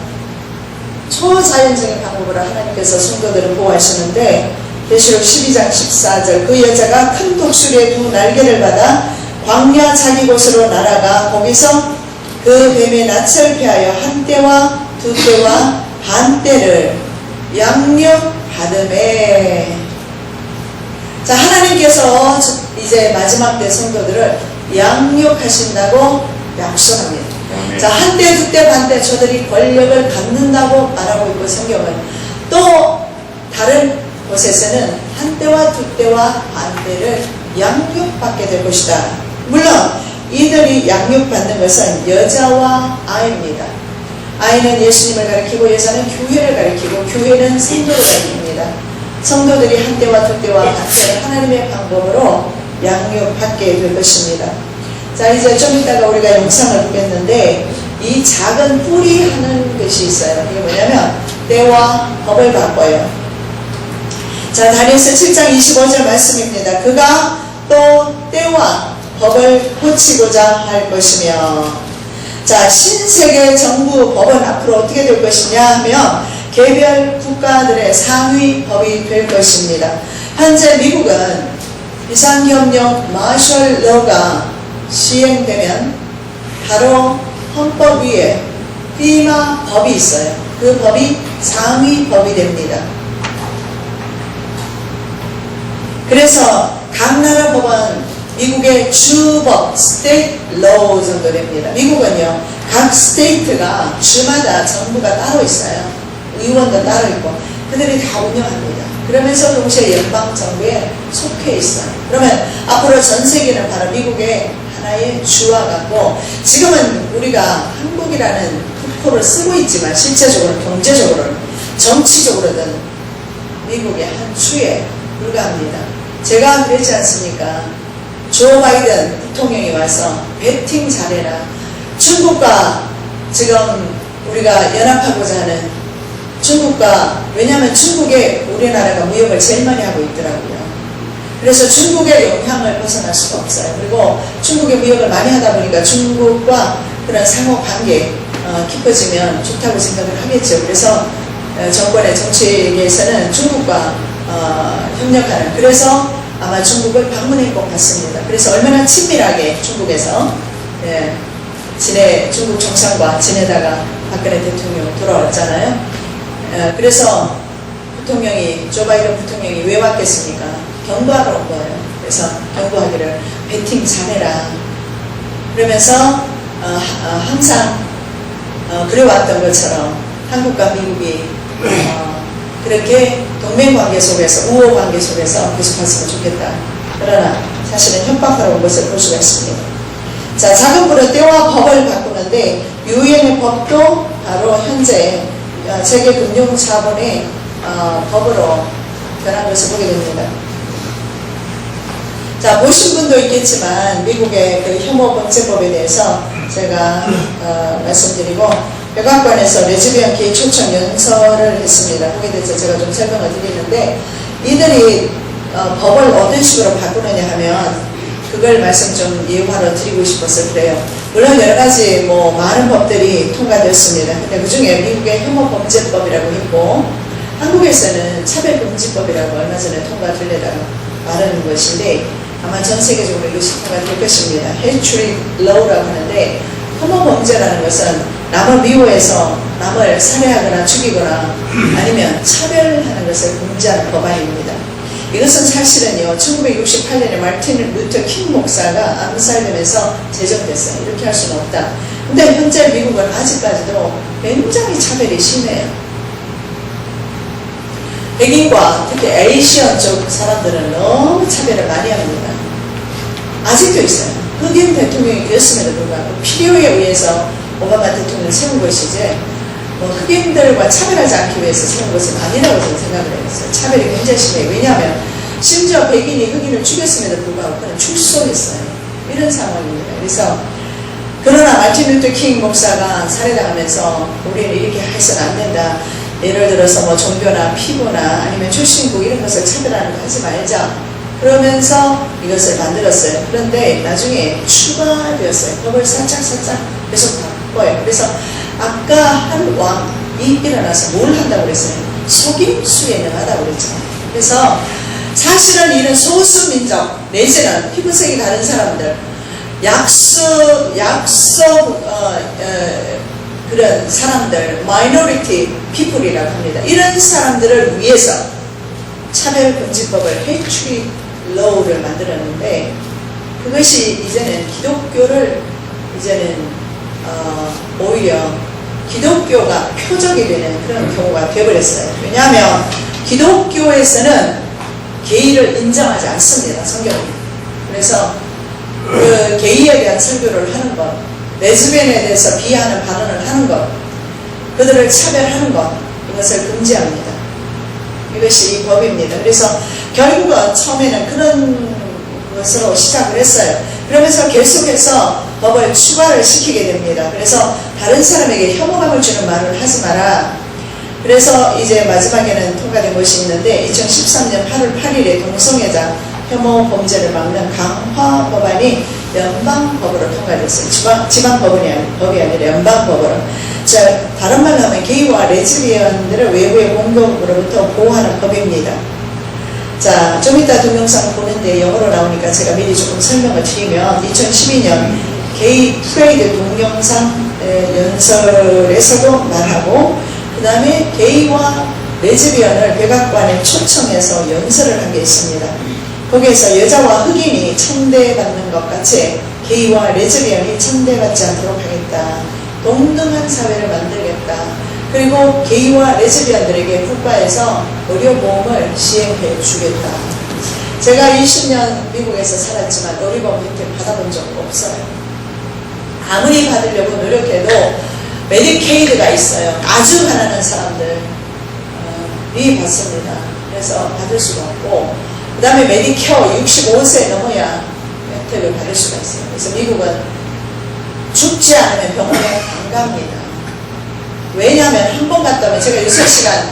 초자연적인 방법으로 하나님께서 성도들을 보호하시는데, 계시록 12장 14절, 그 여자가 큰 독수리의 두 날개를 받아 광야 자기 곳으로 날아가 거기서 그 뱀의 낯을 피하여 한 때와 두 때와 반 때를 양육하더매. 자, 하나님께서 이제 마지막 때 성도들을 양육하신다고 약속합니다. 자, 한 때, 두 때, 반 때 저들이 권력을 갖는다고 말하고 있고, 성경은 또 다른 곳에서는 한 때와 두 때와 반 때를 양육받게 될 것이다. 물론 이들이 양육받는 것은 여자와 아이입니다. 아이는 예수님을 가리키고 여자는 교회를 가리키고 교회는 성도를 가리킵니다. 성도들이 한 때와 두 때와 반 때를 하나님의 방법으로 양육받게 될 것입니다. 자, 이제 좀 이따가 우리가 영상을 보겠는데, 이 작은 뿔이 하는 것이 있어요. 이게 뭐냐면 때와 법을 바꿔요. 자, 다니엘서 7장 25절 말씀입니다. 그가 또 때와 법을 고치고자 할 것이며. 자, 신세계 정부 법은 앞으로 어떻게 될 것이냐 하면 개별 국가들의 상위 법이 될 것입니다. 현재 미국은 비상경영 마셜 러가 시행되면 바로 헌법 위에 피마 법이 있어요. 그 법이 상위 법이 됩니다. 그래서 각 나라 법은 미국의 주법, state law 정도 됩니다. 미국은요, 각 스테이트가 주마다 정부가 따로 있어요. 의원도 따로 있고, 그들이 다 운영합니다. 그러면서 동시에 연방정부에 속해 있어요. 그러면 앞으로 전 세계는 바로 미국의 하나의 주와 같고, 지금은 우리가 한국이라는 국호를 쓰고 있지만 실제적으로 경제적으로는 정치적으로는 미국의 한 주에 불과합니다. 제가 그랬지 않습니까? 조 바이든 대통령이 와서 배팅 잘해라. 중국과 지금 우리가 연합하고자 하는 중국과, 왜냐하면 중국에 우리나라가 무역을 제일 많이 하고 있더라고요. 그래서 중국의 영향을 벗어날 수가 없어요. 그리고 중국의 무역을 많이 하다 보니까 중국과 그런 상호 관계 깊어지면 좋다고 생각을 하겠죠. 그래서 정권의 정치계에서는 중국과 협력하는, 그래서 아마 중국을 방문할 것 같습니다. 그래서 얼마나 친밀하게 중국에서 중국 정상과 지내다가 박근혜 대통령 돌아왔잖아요. 그래서 조 바이든 부통령이 왜 왔겠습니까? 경고하러 온 거예요. 그래서 경고하기를 배팅 잘해라. 그러면서 항상 그래왔던 것처럼 한국과 미국이 그렇게 동맹관계 속에서, 우호관계 속에서 계속했으면 좋겠다. 그러나 사실은 협박하러 온 것을 볼 수가 있습니다. 자, 작은 뿔은 때와 법을 바꾸는데, 유엔의 법도 바로 현재 세계금융자본의 법으로 변한 것을 보게 됩니다. 자, 보신 분도 있겠지만 미국의 그 혐오범죄법에 대해서 제가 말씀드리고, 백악관에서 레즈비언 게이 초청 연설을 했습니다. 거기에 대해서 제가 좀 설명을 드리는데, 이들이 법을 어떤 식으로 바꾸느냐 하면 그걸 말씀 좀 예우하러 드리고 싶어서 그래요. 물론 여러 가지 많은 법들이 통과되었습니다. 근데 그 중에 미국의 혐오범죄법이라고 있고, 한국에서는 차별금지법이라고 얼마 전에 통과되려다가 말하는 것인데, 아마 전 세계적으로 이것이 통과될 것입니다. Hatred Law라고 하는데, 혐오범죄라는 것은 남을 미워해서 남을 살해하거나 죽이거나 아니면 차별하는 것을 금지하는 법안입니다. 이것은 사실은요, 1968년에 마틴 루터 킹 목사가 암살되면서 제정됐어요. 이렇게 할 수는 없다. 근데 현재 미국은 아직까지도 굉장히 차별이 심해요. 백인과 특히 에이시안 쪽 사람들은 너무 차별을 많이 합니다. 아직도 있어요. 흑인 대통령이 되었음에도 불구하고 필요에 의해서 오바마 대통령을 세운 것이지, 흑인들과 차별하지 않기 위해서 세운 것은 아니라고 저는 생각을 했어요. 차별이 굉장히 심해요. 왜냐하면 심지어 백인이 흑인을 죽였음에도 불구하고 그는 출소했어요. 이런 상황입니다. 그래서 그러나 마틴 루터 킹 목사가 살해당하면서 우리는 이렇게 해서는 안 된다. 예를 들어서 뭐 종교나 피부나 아니면 출신국 이런 것을 차별하는 거 하지 말자. 그러면서 이것을 만들었어요. 그런데 나중에 추가되었어요. 법을 살짝 계속 바꿔요. 그래서 아까 한 왕이 일어나서 뭘 한다고 그랬어요? 속임수에 능하다고 그랬죠. 그래서 사실은 이런 소수민족 내지는 피부색이 다른 사람들 그런 사람들 마이너리티 피플이라고 합니다. 이런 사람들을 위해서 차별금지법을 헤이트리 로우를 만들었는데 그것이 이제는 기독교를 오히려 기독교가 표적이 되는 그런 경우가 되어버렸어요. 왜냐하면 기독교에서는 게이를 인정하지 않습니다. 성경이. 그래서 그 게이에 대한 설교를 하는 것, 레즈비언에 대해서 비하하는 발언을 하는 것, 그들을 차별하는 것, 이것을 금지합니다. 이것이 이 법입니다. 그래서 결국은 처음에는 그런 것으로 시작을 했어요. 그러면서 계속해서 법을 추가를 시키게 됩니다. 그래서 다른 사람에게 혐오감을 주는 말을 하지 마라. 그래서 이제 마지막에는 통과된 것이 있는데 2013년 8월 8일에 동성애자 혐오 범죄를 막는 강화 법안이 연방법으로 통과됐어요. 지방법이 아니라 연방법으로. 자, 다른 말로 하면 게이와 레즈비언들을 외부의 공격으로부터 보호하는 법입니다. 자, 좀 이따 동영상 보는데 영어로 나오니까 제가 미리 조금 설명을 드리면 2012년 게이 프레이드 동영상 연설에서도 말하고 그 다음에 게이와 레즈비언을 백악관에 초청해서 연설을 한 게 있습니다. 거기에서 여자와 흑인이 천대받는 것 같이 게이와 레즈비언이 천대받지 않도록 하겠다. 동등한 사회를 만들겠다. 그리고 게이와 레즈비언들에게 국가에서 의료보험을 시행해 주겠다. 제가 20년 미국에서 살았지만 의료보험 혜택 받아본 적 없어요. 아무리 받으려고 노력해도 메디케이드가 있어요. 아주 가난한 사람들이 받습니다. 그래서 받을 수가 없고 그 다음에 메디케어 65세 넘어야 혜택을 받을 수가 있어요. 그래서 미국은 죽지 않으면 병원에 안 갑니다. 왜냐하면 한 번 갔다 오면 제가 6시간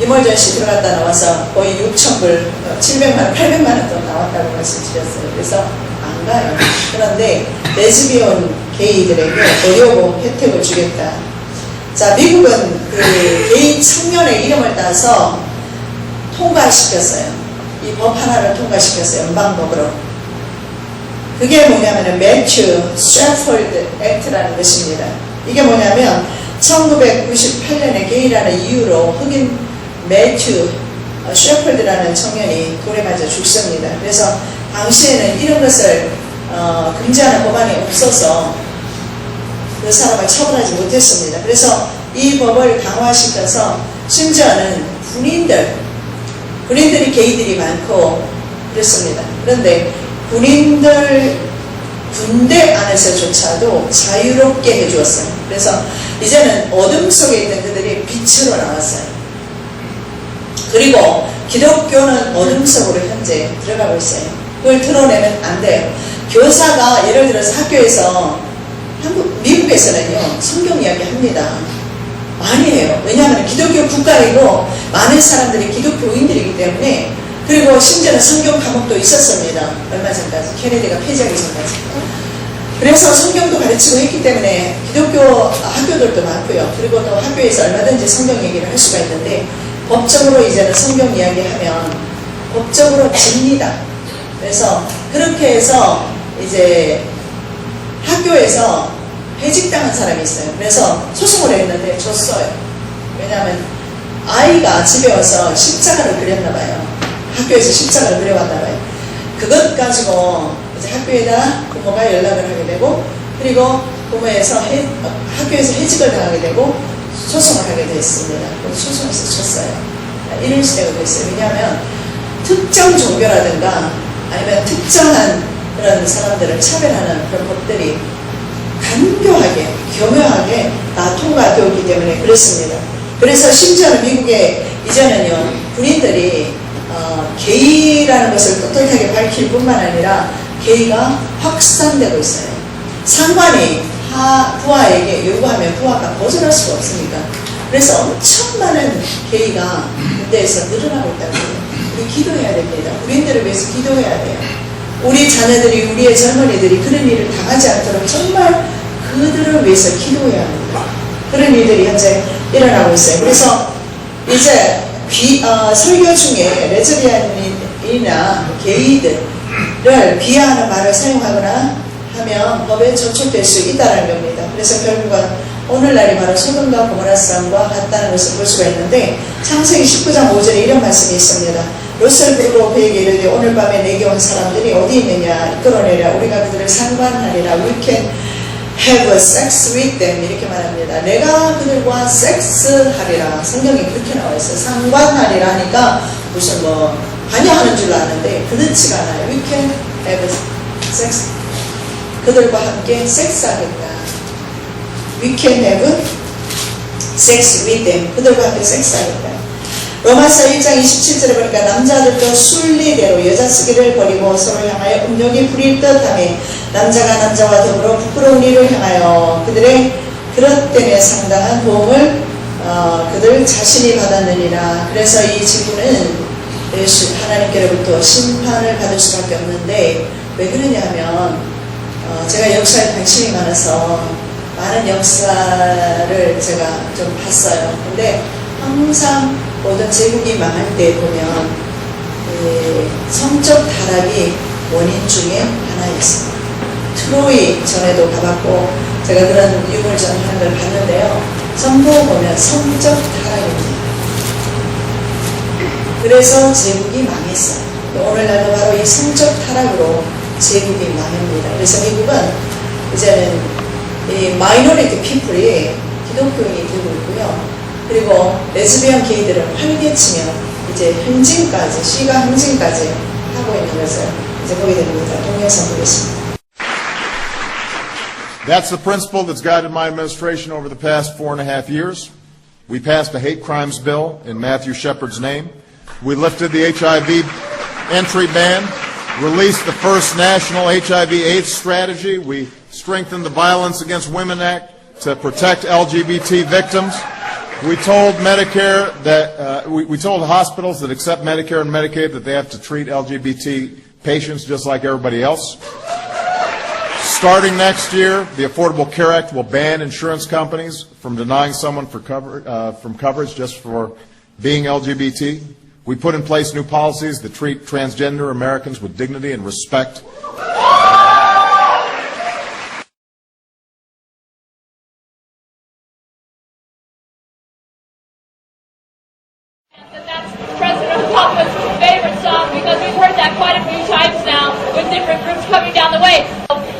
이멀전시 들어갔다 나와서 거의 6,000불, 700만원, 800만원 돈 나왔다고 말씀드렸어요. 그래서 안 가요. 그런데 레즈비언 게이들에게 의료보험 혜택을 주겠다. 자, 미국은 그 게이 청년의 이름을 따서 통과시켰어요. 이 법 하나를 통과시켰어요. 연방법으로. 그게 뭐냐면 매튜 스트래폴드 액트라는 것입니다. 이게 뭐냐면 1998년에 게이라는 이유로 흑인 매튜 셰퍼드라는 청년이 돌에 맞아 죽습니다. 그래서 당시에는 이런 것을 금지하는 법안이 없어서 그 사람을 처벌하지 못했습니다. 그래서 이 법을 강화시켜서 심지어는 군인들이 게이들이 많고 그랬습니다. 그런데 군인들 군대 안에서조차도 자유롭게 해주었어요. 그래서 이제는 어둠 속에 있는 그들이 빛으로 나왔어요. 그리고 기독교는 어둠 속으로 현재 들어가고 있어요. 그걸 드러내면 안 돼요. 교사가 예를 들어서 학교에서 미국에서는요 성경 이야기 합니다. 많이 해요. 왜냐하면 기독교 국가이고 많은 사람들이 기독교인들이기 때문에. 그리고 심지어는 성경 과목도 있었습니다. 얼마 전까지 케네디가 폐지하기 전까지. 그래서 성경도 가르치고 했기 때문에 기독교 학교들도 많고요. 그리고 또 학교에서 얼마든지 성경 얘기를 할 수가 있는데 법적으로 이제는 성경 이야기하면 법적으로 집니다. 그래서 그렇게 해서 이제 학교에서 해직당한 사람이 있어요. 그래서 소송을 했는데 졌어요. 왜냐하면 아이가 집에 와서 십자가를 그렸나 봐요. 학교에서 십자가를 그려왔나 봐요. 그것 가지고 이제 학교에다 부모가 연락을 하게 되고 그리고 학교에서 해직을 당하게 되고 소송을 하게 됐습니다. 소송에서 졌어요. 이런 시대가 됐어요. 왜냐하면 특정 종교라든가 아니면 특정한 그런 사람들을 차별하는 그런 법들이 간교하게, 교묘하게 다 통과되었기 때문에 그렇습니다. 그래서 심지어는 미국에 이제는요 군인들이 게이라는 것을 떳떳하게 밝힐 뿐만 아니라 게이가 확산되고 있어요. 상관이 부하에게 요구하면 부하가 거절할 수가 없습니다. 그래서 엄청 많은 게이가 군대에서 늘어나고 있다고 해요. 우리 기도해야 됩니다. 우리들을 위해서 기도해야 돼요. 우리 자녀들이, 우리의 젊은이들이 그런 일을 당하지 않도록 정말 그들을 위해서 기도해야 합니다. 그런 일들이 현재 일어나고 있어요. 그래서 이제 설교 중에 레즈비언이나 게이들을 비하하는 말을 사용하거나 하면 법에 저촉될 수 있다는 겁니다. 그래서 결국은 오늘날이 바로 소돔과 고모라 싸움과 같다는 것을 볼 수가 있는데, 창세기 19장 5절에 이런 말씀이 있습니다. 롯을 부르고 그에게 이르되 오늘 밤에 내게 온 사람들이 어디 있느냐 이끌어내라. 우리가 그들을 상관하리라. We can have sex with them. 이렇게 말합니다. 내가 그들과 섹스하리라. 성경에 그렇게 나와 있어요. 상관하리라 하니까 무슨 관여하는 줄 아는데 그렇지가 않아요. We can have sex. 그들과 함께 섹스하겠다. We can have sex with them. 그들과 함께 섹스하겠다. 로마서 1장 27절에 보니까 남자들도 순리대로 여자 쓰기를 버리고 서로 향하여 음욕이 부릴 듯하며 남자가 남자와 더불어 부끄러운 일을 향하여 그들의 그릇 때문에 상당한 도움을 그들 자신이 받았느니라. 그래서 이 지구는 하나님께로부터 심판을 받을 수밖에 없는데, 왜 그러냐 하면 제가 역사에 관심이 많아서 많은 역사를 제가 좀 봤어요. 근데 항상 모든 제국이 망할 때 보면 성적 타락이 원인 중에 하나였습니다. 트로이 전에도 가봤고 제가 그런 유물전 하는 걸 봤는데요. 전부 보면 성적 타락입니다. 그래서 제국이 망했어요. 오늘날도 바로 이 성적 타락으로 제국이 망합니다. 그래서 미국은 이제는 이 마이너리티 피플이 기독교인이 되고 있고요. 그리고 레즈비언 게이들은 활개치며 이제 행진까지, 시가 행진까지 하고 있는 것을 이제 보게 됩니다. 동영상 보겠습니다. That's the principle that's guided my administration over the past 4.5 years. We passed a hate crimes bill in Matthew Shepard's name. We lifted the HIV entry ban, released the first national HIV/AIDS strategy. We strengthened the Violence Against Women Act to protect LGBT victims. We told Medicare that we told hospitals that accept Medicare and Medicaid that they have to treat LGBT patients just like everybody else. Starting next year, the Affordable Care Act will ban insurance companies from denying someone from coverage just for being LGBT. We put in place new policies that treat transgender Americans with dignity and respect. That's President Obama's favorite song because we've heard that quite a few times now with different groups coming down the way.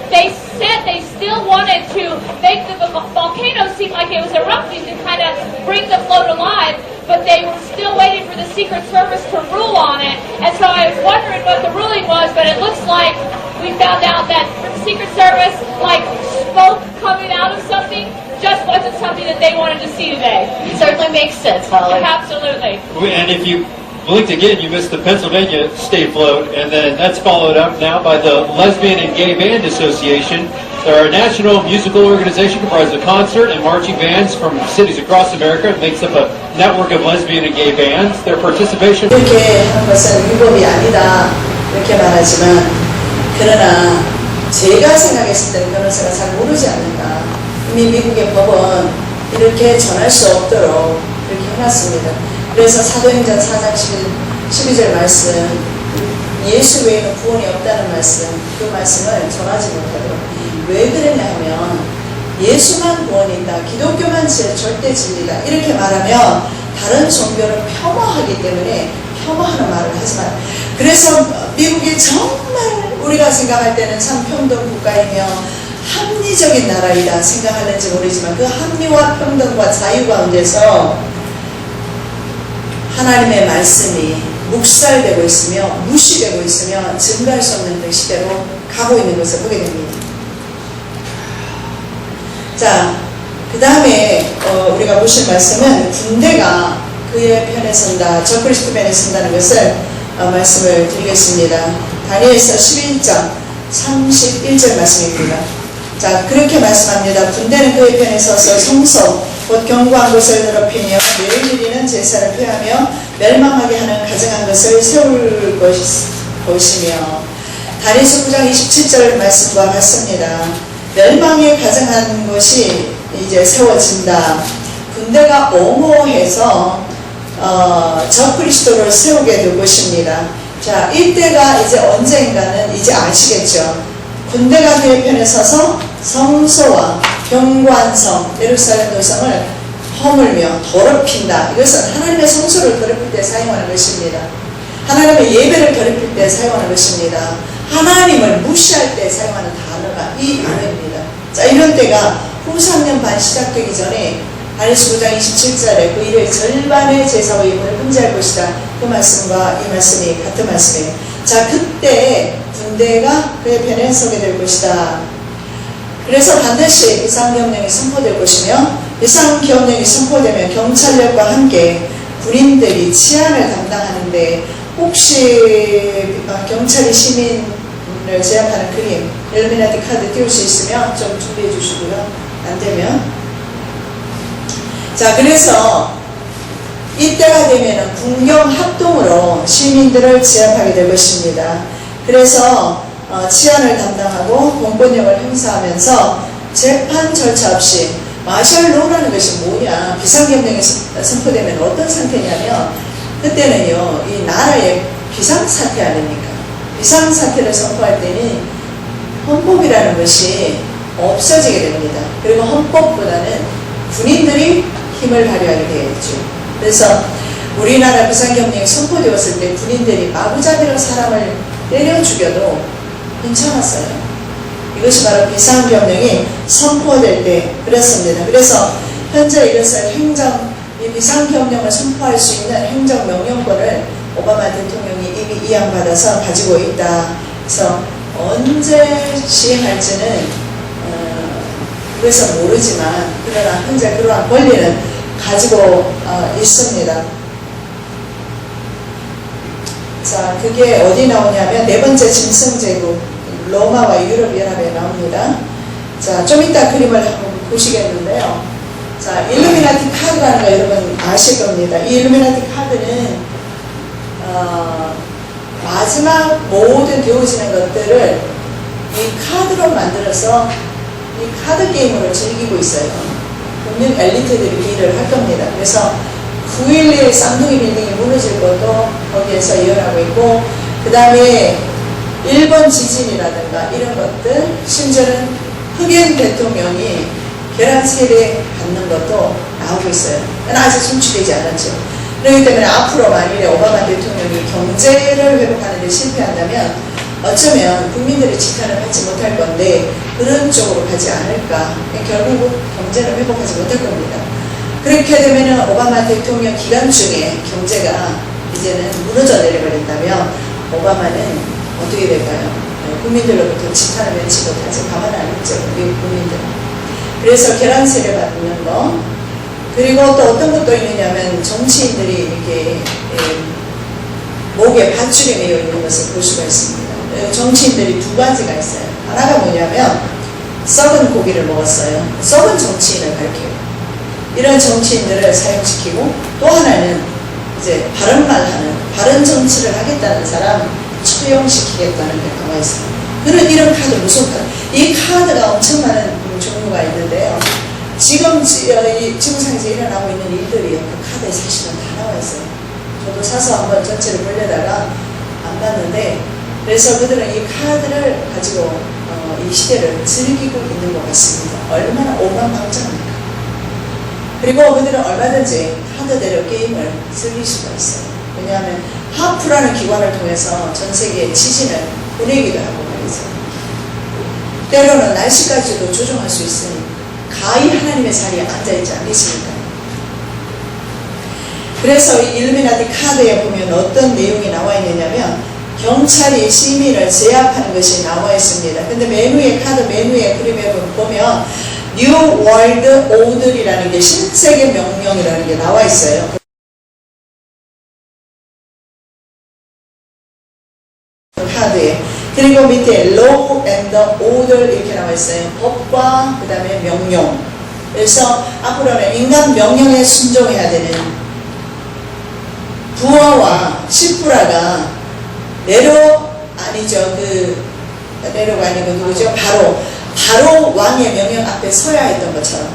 They said they still wanted to make the volcano seem like it was erupting to kind of bring the float alive, but they were still waiting for the Secret Service to rule on it. And so I was wondering what the ruling was, but it looks like we found out that the Secret Service, like smoke coming out of something, just wasn't something that they wanted to see today. It certainly makes sense, Holly. Absolutely. And if you blinked again, you missed the Pennsylvania State Float, and then that's followed up now by the Lesbian and Gay Band Association. They're a national musical organization comprised of concert and marching bands from cities across America. It makes up a network of lesbian and gay bands. Their participation... 이렇게 하는 것은 위법이 아니다 이렇게 말하지만, 그러나 제가 생각했을 때는 변호사가 잘 모르지 않는가. 이미 미국의 법은 이렇게 전할 수 없도록 이렇게 해놨습니다. 그래서 사도행전 4장 12절 말씀, 예수 외에는 구원이 없다는 말씀, 그 말씀을 전하지 못하도록. 왜 그러냐 하면 예수만 구원이 있다, 기독교만 절대 진리다 이렇게 말하면 다른 종교를 폄하하기 때문에 폄하하는 말을 하지 마요. 그래서 미국이 정말 우리가 생각할 때는 참 평등 국가이며 합리적인 나라이다 생각하는지 모르지만, 그 합리와 평등과 자유 가운데서 하나님의 말씀이 묵살되고 있으며 무시되고 있으며 증가할 수 없는 그 시대로 가고 있는 것을 보게 됩니다. 자, 그 다음에 우리가 보실 말씀은 군대가 그의 편에 선다, 적그리스도 편에 선다는 것을 말씀을 드리겠습니다. 다니엘서 11장 31절 말씀입니다. 자, 그렇게 말씀합니다. 군대는 그의 편에 서서 성소, 곧 견고한 것을 더럽히며 매일 드리는 제사를 폐하며 멸망하게 하는 가증한 것을 세울 것이며 다니엘서 9장 27절 말씀과 같습니다. 멸망에 가증한 것이 이제 세워진다. 군대가 옹호해서 적그리스도를 세우게 될 것입니다. 자, 이때가 이제 언젠가는 이제 아시겠죠. 군대가 그의 편에 서서 성소와 견고한 성 예루살렘 도성을 허물며 더럽힌다. 이것은 하나님의 성소를 더럽힐 때 사용하는 것입니다. 하나님의 예배를 더럽힐 때 사용하는 것입니다. 하나님을 무시할 때 사용하는 단어가 이 단어입니다. 자, 이런 때가 후 3년 반 시작되기 전에 다니엘서 9장 27절에 그 일의 절반의 제사와 예물을 금지할 것이다. 그 말씀과 이 말씀이 같은 말씀이에요. 자, 그때 군대가 그의 편에 서게 될 것이다. 그래서 반드시 비상경령이 선포될 것이며 비상경령이 선포되면 경찰력과 함께 군인들이 치안을 담당하는데 혹시 경찰이 시민을 제압하는 그림 일루미나티 카드 띄울 수 있으면 좀 준비해 주시고요. 안 되면 자, 그래서 이때가 되면 군경 합동으로 시민들을 제압하게 될 것입니다. 그래서 치안을 담당하고 공권력을 행사하면서 재판 절차 없이 마셜로라는 것이 뭐냐, 비상경령이 선포되면 어떤 상태냐면 그때는요 이 나라의 비상사태 아닙니까? 비상사태를 선포할 때는 헌법이라는 것이 없어지게 됩니다. 그리고 헌법보다는 군인들이 힘을 발휘하게 되겠죠. 그래서 우리나라 비상경령이 선포되었을 때 군인들이 마구잡이로 사람을 때려 죽여도 괜찮았어요. 이것이 바로 비상경령이 선포될 때 그랬습니다. 그래서 현재 이것을 이 비상경령을 선포할 수 있는 행정명령권을 오바마 대통령이 이미 이양받아서 가지고 있다. 그래서 언제 시행할지는 그래서 모르지만 그러나 현재 그러한 권리는 가지고 있습니다. 자, 그게 어디 나오냐면 네 번째 짐승제국 로마와 유럽연합에 나옵니다. 자, 좀 이따 그림을 한번 보시겠는데요. 자, 일루미나티 카드라는 거 여러분 아실 겁니다. 이 일루미나티 카드는 마지막 모든 되어지는 것들을 이 카드로 만들어서 이 카드 게임으로 즐기고 있어요. 분명 엘리트들이 그 일을 할 겁니다. 그래서 9.11 쌍둥이 빌딩이 무너질 것도 거기에서 예언하고 있고, 그 다음에 일본 지진이라든가 이런 것들, 심지어는 흑인 대통령이 계란 세례 받는 것도 나오고 있어요. 그러나 아직 성취되지 않았죠. 그렇기 때문에 앞으로 만일에 오바마 대통령이 경제를 회복하는 데 실패한다면 어쩌면 국민들의 지탄을 받지 못할 건데 그런 쪽으로 가지 않을까. 결국 경제를 회복하지 못할 겁니다. 그렇게 되면 오바마 대통령 기간 중에 경제가 이제는 무너져 내려버린다면 오바마는 어떻게 될까요? 국민들로부터 지탄을 면치 못하지 가만 안 있죠. 미국 국민들. 그래서 계란 세례 받는 거, 그리고 또 어떤 것도 있느냐면 정치인들이 이렇게 목에 밧줄이 매여 있는 것을 볼 수가 있습니다. 정치인들이 두 가지가 있어요. 하나가 뭐냐면 썩은 고기를 먹었어요. 썩은 정치인을 가리켜요. 이런 정치인들을 사용시키고, 또 하나는 이제 바른말 하는, 바른 정치를 하겠다는 사람 처형시키겠다는 게 나와 있어요. 이런 카드, 무슨 카드? 이 카드가 엄청 많은 종류가 있는데요. 지금 지구상에서 일어나고 있는 일들이 그 카드에 사실은 다 나와 있어요. 저도 사서 한번 전체를 보려다가 안 봤는데, 그래서 그들은 이 카드를 가지고 이 시대를 즐기고 있는 것 같습니다. 얼마나 오만방자합니까? 그리고 그들은 얼마든지 카드대로 게임을 즐길 수가 있어요. 왜냐하면 하프라는 기관을 통해서 전 세계에 지진을 보내기도 하고 말이죠. 때로는 날씨까지도 조정할 수 있으니 가히 하나님의 자리에 앉아있지 않겠습니까? 그래서 이 일루미나티 카드에 보면 어떤 내용이 나와 있느냐면 경찰이 시민을 제압하는 것이 나와 있습니다. 근데 메뉴에, 카드 메뉴에 그림에 보면 뉴 월드 오더이라는 게 신세계 명령이라는 게 나와 있어요. 그 카드에. 그리고 밑에 law and order 이렇게 나와 있어요. 법과 그 다음에 명령. 그래서 앞으로는 인간 명령에 순종해야 되는 부하와 시프라가 네로가 아니고 누구죠? 바로 왕의 명령 앞에 서야 했던 것처럼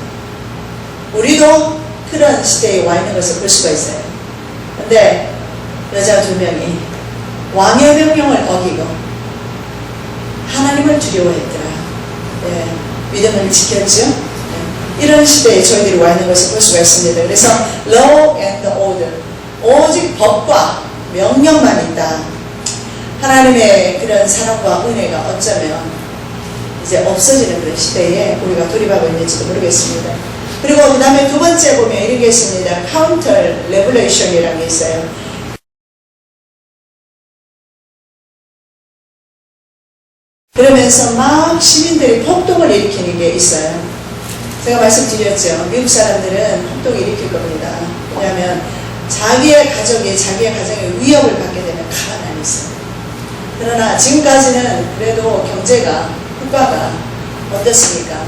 우리도 그런 시대에 와 있는 것을 볼 수가 있어요. 근데 여자 2명이 왕의 명령을 어기고 하나님을 두려워했더라. 네, 믿음을 지켰죠. 네, 이런 시대에 저희들이 와 있는 것을 볼 수가 있습니다. 그래서 law and order, 오직 법과 명령만 있다. 하나님의 그런 사랑과 은혜가 어쩌면 이제 없어지는 그런 시대에 우리가 돌입하고 있는지도 모르겠습니다. 그리고 그 다음에 두 번째 보면 이런 게 있습니다. counter regulation이라는 게 있어요. 그러면서 막 시민들이 폭동을 일으키는 게 있어요. 제가 말씀드렸죠. 미국 사람들은 폭동을 일으킬 겁니다. 왜냐하면 자기의 가정에 위협을 받게 되면 가만 안 있어요. 그러나 지금까지는 그래도 국가가 어떻습니까?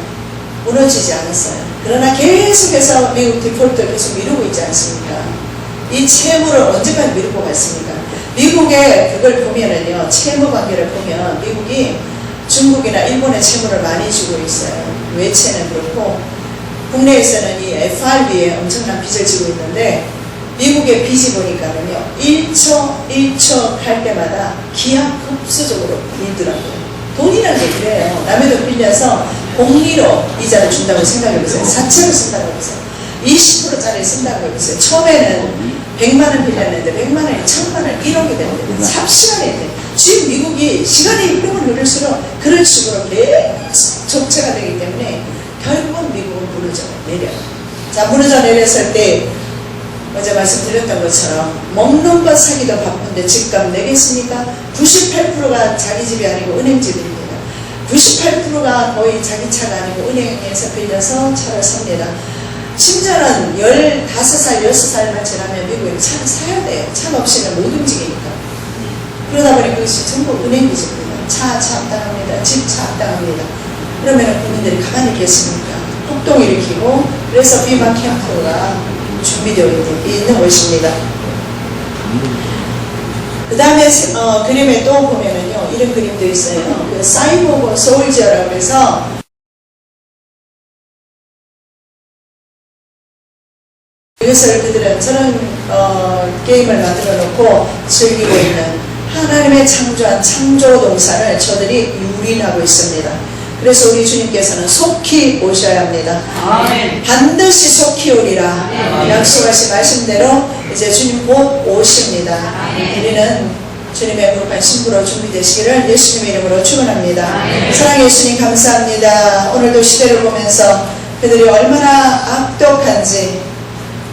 무너지지 않았어요. 그러나 계속해서 미국 디폴트를 계속 미루고 있지 않습니까? 이 채무를 언제까지 미루고 갔습니까? 미국의 그걸 보면은요, 채무 관계를 보면 미국이 중국이나 일본의 채무를 많이 주고 있어요. 외채는 그렇고 국내에서는 이 FRB에 엄청난 빚을 지고 있는데 미국의 빚이 보니까는요 1초 할 때마다 기하급수적으로 밀더라고요. 돈이라는 게 그래요. 남의 돈 빌려서 공리로 이자를 준다고 생각해보세요. 사채로 쓴다고 해보세요. 20%짜리 쓴다고 해보세요. 처음에는 100만원 빌렸는데 100만원이 1000만원 1억이 되는데 삽시간에 돼. 지금 미국이 시간이 흐름을 흐를수록 그런 식으로 계속 적체가 되기 때문에 결국은 미국은 내려요. 자, 무너져 내렸을 때 어제 말씀드렸던 것처럼 먹는 것 사기도 바쁜데 집값 내겠습니까? 98%가 자기 집이 아니고 은행집입니다. 98%가 거의 자기 차가 아니고 은행에서 빌려서 차를 삽니다. 심지어는 15살, 6살만 지나면 미국에 차를 사야 돼요. 차가 없이는 못 움직이니까. 그러다 보니 그것이 전부 은행 빚입니다. 차 압당합니다. 집 차 압당합니다. 그러면 국민들이 가만히 있겠습니까? 폭동 일으키고 그래서 비마 캠프가 준비되어 있는 것입니다. 그 다음에 그림에 또 보면은요 이런 그림도 있어요. 그 사이보그 소울저라고 해서 이것을 그들은 저런 게임을 만들어 놓고 즐기고 있는 하나님의 창조한 창조 동산을 저들이 유린하고 있습니다. 그래서 우리 주님께서는 속히 오셔야 합니다. 아멘. 반드시 속히 오리라. 약속하신 말씀대로 이제 주님 곧 오십니다. 아멘. 우리는 주님의 거룩한 신부로 준비되시기를 예수님의 이름으로 축원합니다. 사랑의 예수님 감사합니다. 오늘도 시대를 보면서 그들이 얼마나 악독한지,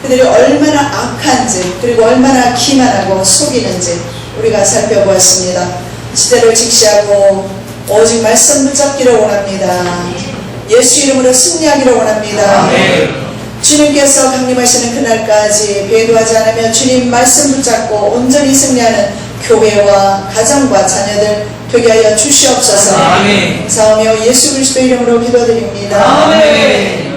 그들이 얼마나 악한지, 그리고 얼마나 기만하고 속이는지 우리가 살펴보았습니다. 시대를 직시하고 오직 말씀 붙잡기를 원합니다. 예수 이름으로 승리하기를 원합니다. 주님께서 강림하시는 그날까지 배도하지 않으며 주님 말씀 붙잡고 온전히 승리하는 교회와 가정과 자녀들 되게 하여 주시옵소서. 감사하며 예수 그리스도 이름으로 기도드립니다. 아멘.